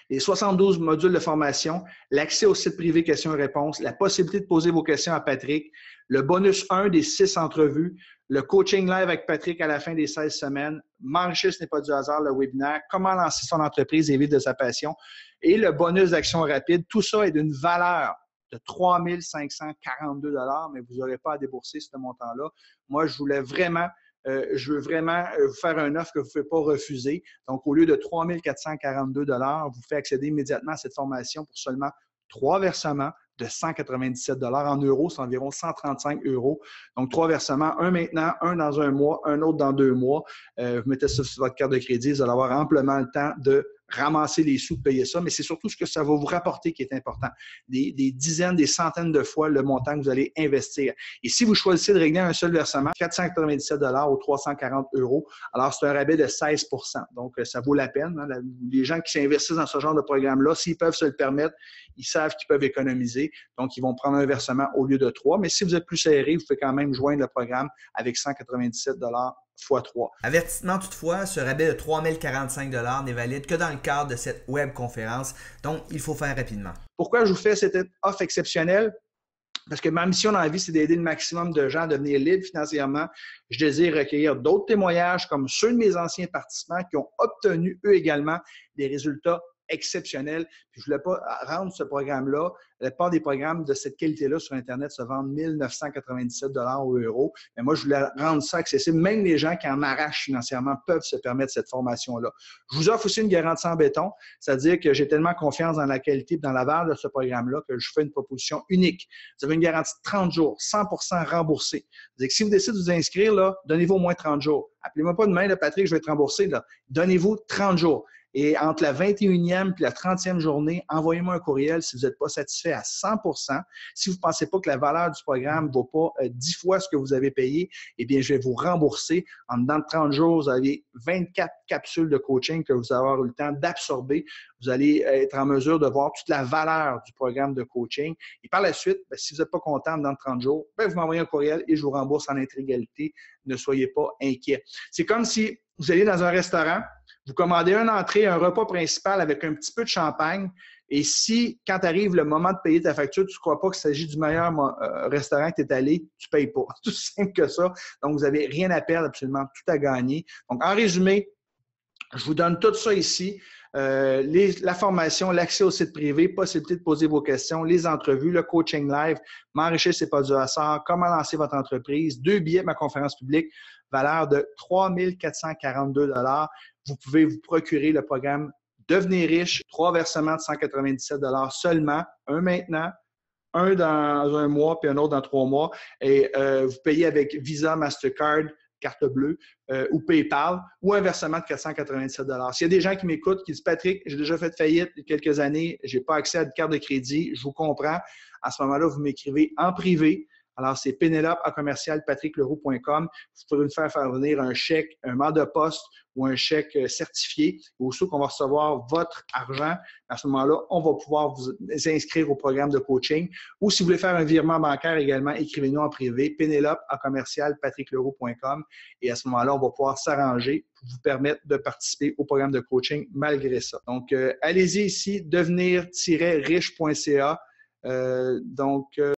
les 72 modules de formation, l'accès au site privé questions-réponses, la possibilité de poser vos questions à Patrick, le bonus 1 des 6 entrevues, le coaching live avec Patrick à la fin des 16 semaines, M'enrichir, ce n'est pas du hasard, le webinaire, comment lancer son entreprise et vivre de sa passion, et le bonus d'action rapide. Tout ça est d'une valeur de 3 542 $, mais vous n'aurez pas à débourser ce montant-là. Moi, je veux vraiment vous faire une offre que vous ne pouvez pas refuser. Donc, au lieu de 3 442 $, vous faites accéder immédiatement à cette formation pour seulement 3 versements de 197 $. En euros, c'est environ 135 €. Donc, 3 versements, un maintenant, un dans un mois, un autre dans 2 mois. Vous mettez ça sur votre carte de crédit, vous allez avoir amplement le temps de ramasser les sous, de payer ça, mais c'est surtout ce que ça va vous rapporter qui est important. Des dizaines, des centaines de fois le montant que vous allez investir. Et si vous choisissez de régler un seul versement, 497 $ ou 340 €, alors c'est un rabais de 16 %. Donc, ça vaut la peine. Hein. Les gens qui s'investissent dans ce genre de programme-là, s'ils peuvent se le permettre, ils savent qu'ils peuvent économiser. Donc, ils vont prendre un versement au lieu de 3. Mais si vous êtes plus serré, vous pouvez quand même joindre le programme avec 197 $ x 3. Avertissement toutefois, ce rabais de 3 045 $ n'est valide que dans le cadre de cette webconférence, donc il faut faire rapidement. Pourquoi je vous fais cette offre exceptionnelle? Parce que ma mission dans la vie, c'est d'aider le maximum de gens à devenir libres financièrement. Je désire recueillir d'autres témoignages comme ceux de mes anciens participants qui ont obtenu eux également des résultats exceptionnel. Puis je ne voulais pas rendre ce programme-là. La plupart des programmes de cette qualité-là sur Internet se vendent 1 997 $ ou euros. Mais moi, je voulais rendre ça accessible. Même les gens qui en arrachent financièrement peuvent se permettre cette formation-là. Je vous offre aussi une garantie en béton, c'est-à-dire que j'ai tellement confiance dans la qualité et dans la valeur de ce programme-là que je fais une proposition unique. Vous avez une garantie de 30 jours, 100% remboursée. C'est-à-dire que si vous décidez de vous inscrire, là, donnez-vous au moins 30 jours. Appelez-moi pas demain, là, Patrick, je vais être remboursé. Donnez-vous 30 jours. Et entre la 21e et la 30e journée, envoyez-moi un courriel si vous n'êtes pas satisfait à 100%. Si vous ne pensez pas que la valeur du programme ne vaut pas 10 fois ce que vous avez payé, eh bien, je vais vous rembourser. En dedans de 30 jours, vous avez 24 capsules de coaching que vous allez avoir eu le temps d'absorber. Vous allez être en mesure de voir toute la valeur du programme de coaching. Et par la suite, si vous n'êtes pas content dans 30 jours, vous m'envoyez un courriel et je vous rembourse en intégralité. Ne soyez pas inquiets. C'est comme si vous alliez dans un restaurant, vous commandez une entrée, un repas principal avec un petit peu de champagne. Et si, quand arrive le moment de payer ta facture, tu ne crois pas qu'il s'agit du meilleur restaurant que tu es allé, tu ne payes pas. C'est tout simple que ça. Donc, vous n'avez rien à perdre, absolument tout à gagner. Donc, en résumé, je vous donne tout ça ici. La formation, l'accès au site privé, possibilité de poser vos questions, les entrevues, le coaching live, m'enrichir, c'est pas du hasard, comment lancer votre entreprise, 2 billets de ma conférence publique, valeur de 3 442 $. Vous pouvez vous procurer le programme Devenir riche, 3 versements de 197 $ seulement, un maintenant, un dans un mois puis un autre dans 3 mois. Et vous payez avec Visa, Mastercard, carte bleue ou PayPal ou un versement de 497 $. S'il y a des gens qui m'écoutent qui disent « Patrick, j'ai déjà fait faillite il y a quelques années, je n'ai pas accès à une carte de crédit, je vous comprends », à ce moment-là, vous m'écrivez en privé. Alors, c'est penelope@commercialpatrickleroux.com. Vous pouvez nous faire venir un chèque, un mandat de poste ou un chèque certifié. Aussitôt qu'on va recevoir votre argent, à ce moment-là, on va pouvoir vous inscrire au programme de coaching. Ou si vous voulez faire un virement bancaire également, écrivez-nous en privé, penelope@commercialpatrickleroux.com. Et à ce moment-là, on va pouvoir s'arranger pour vous permettre de participer au programme de coaching malgré ça. Donc, allez-y ici, devenir-riche.ca.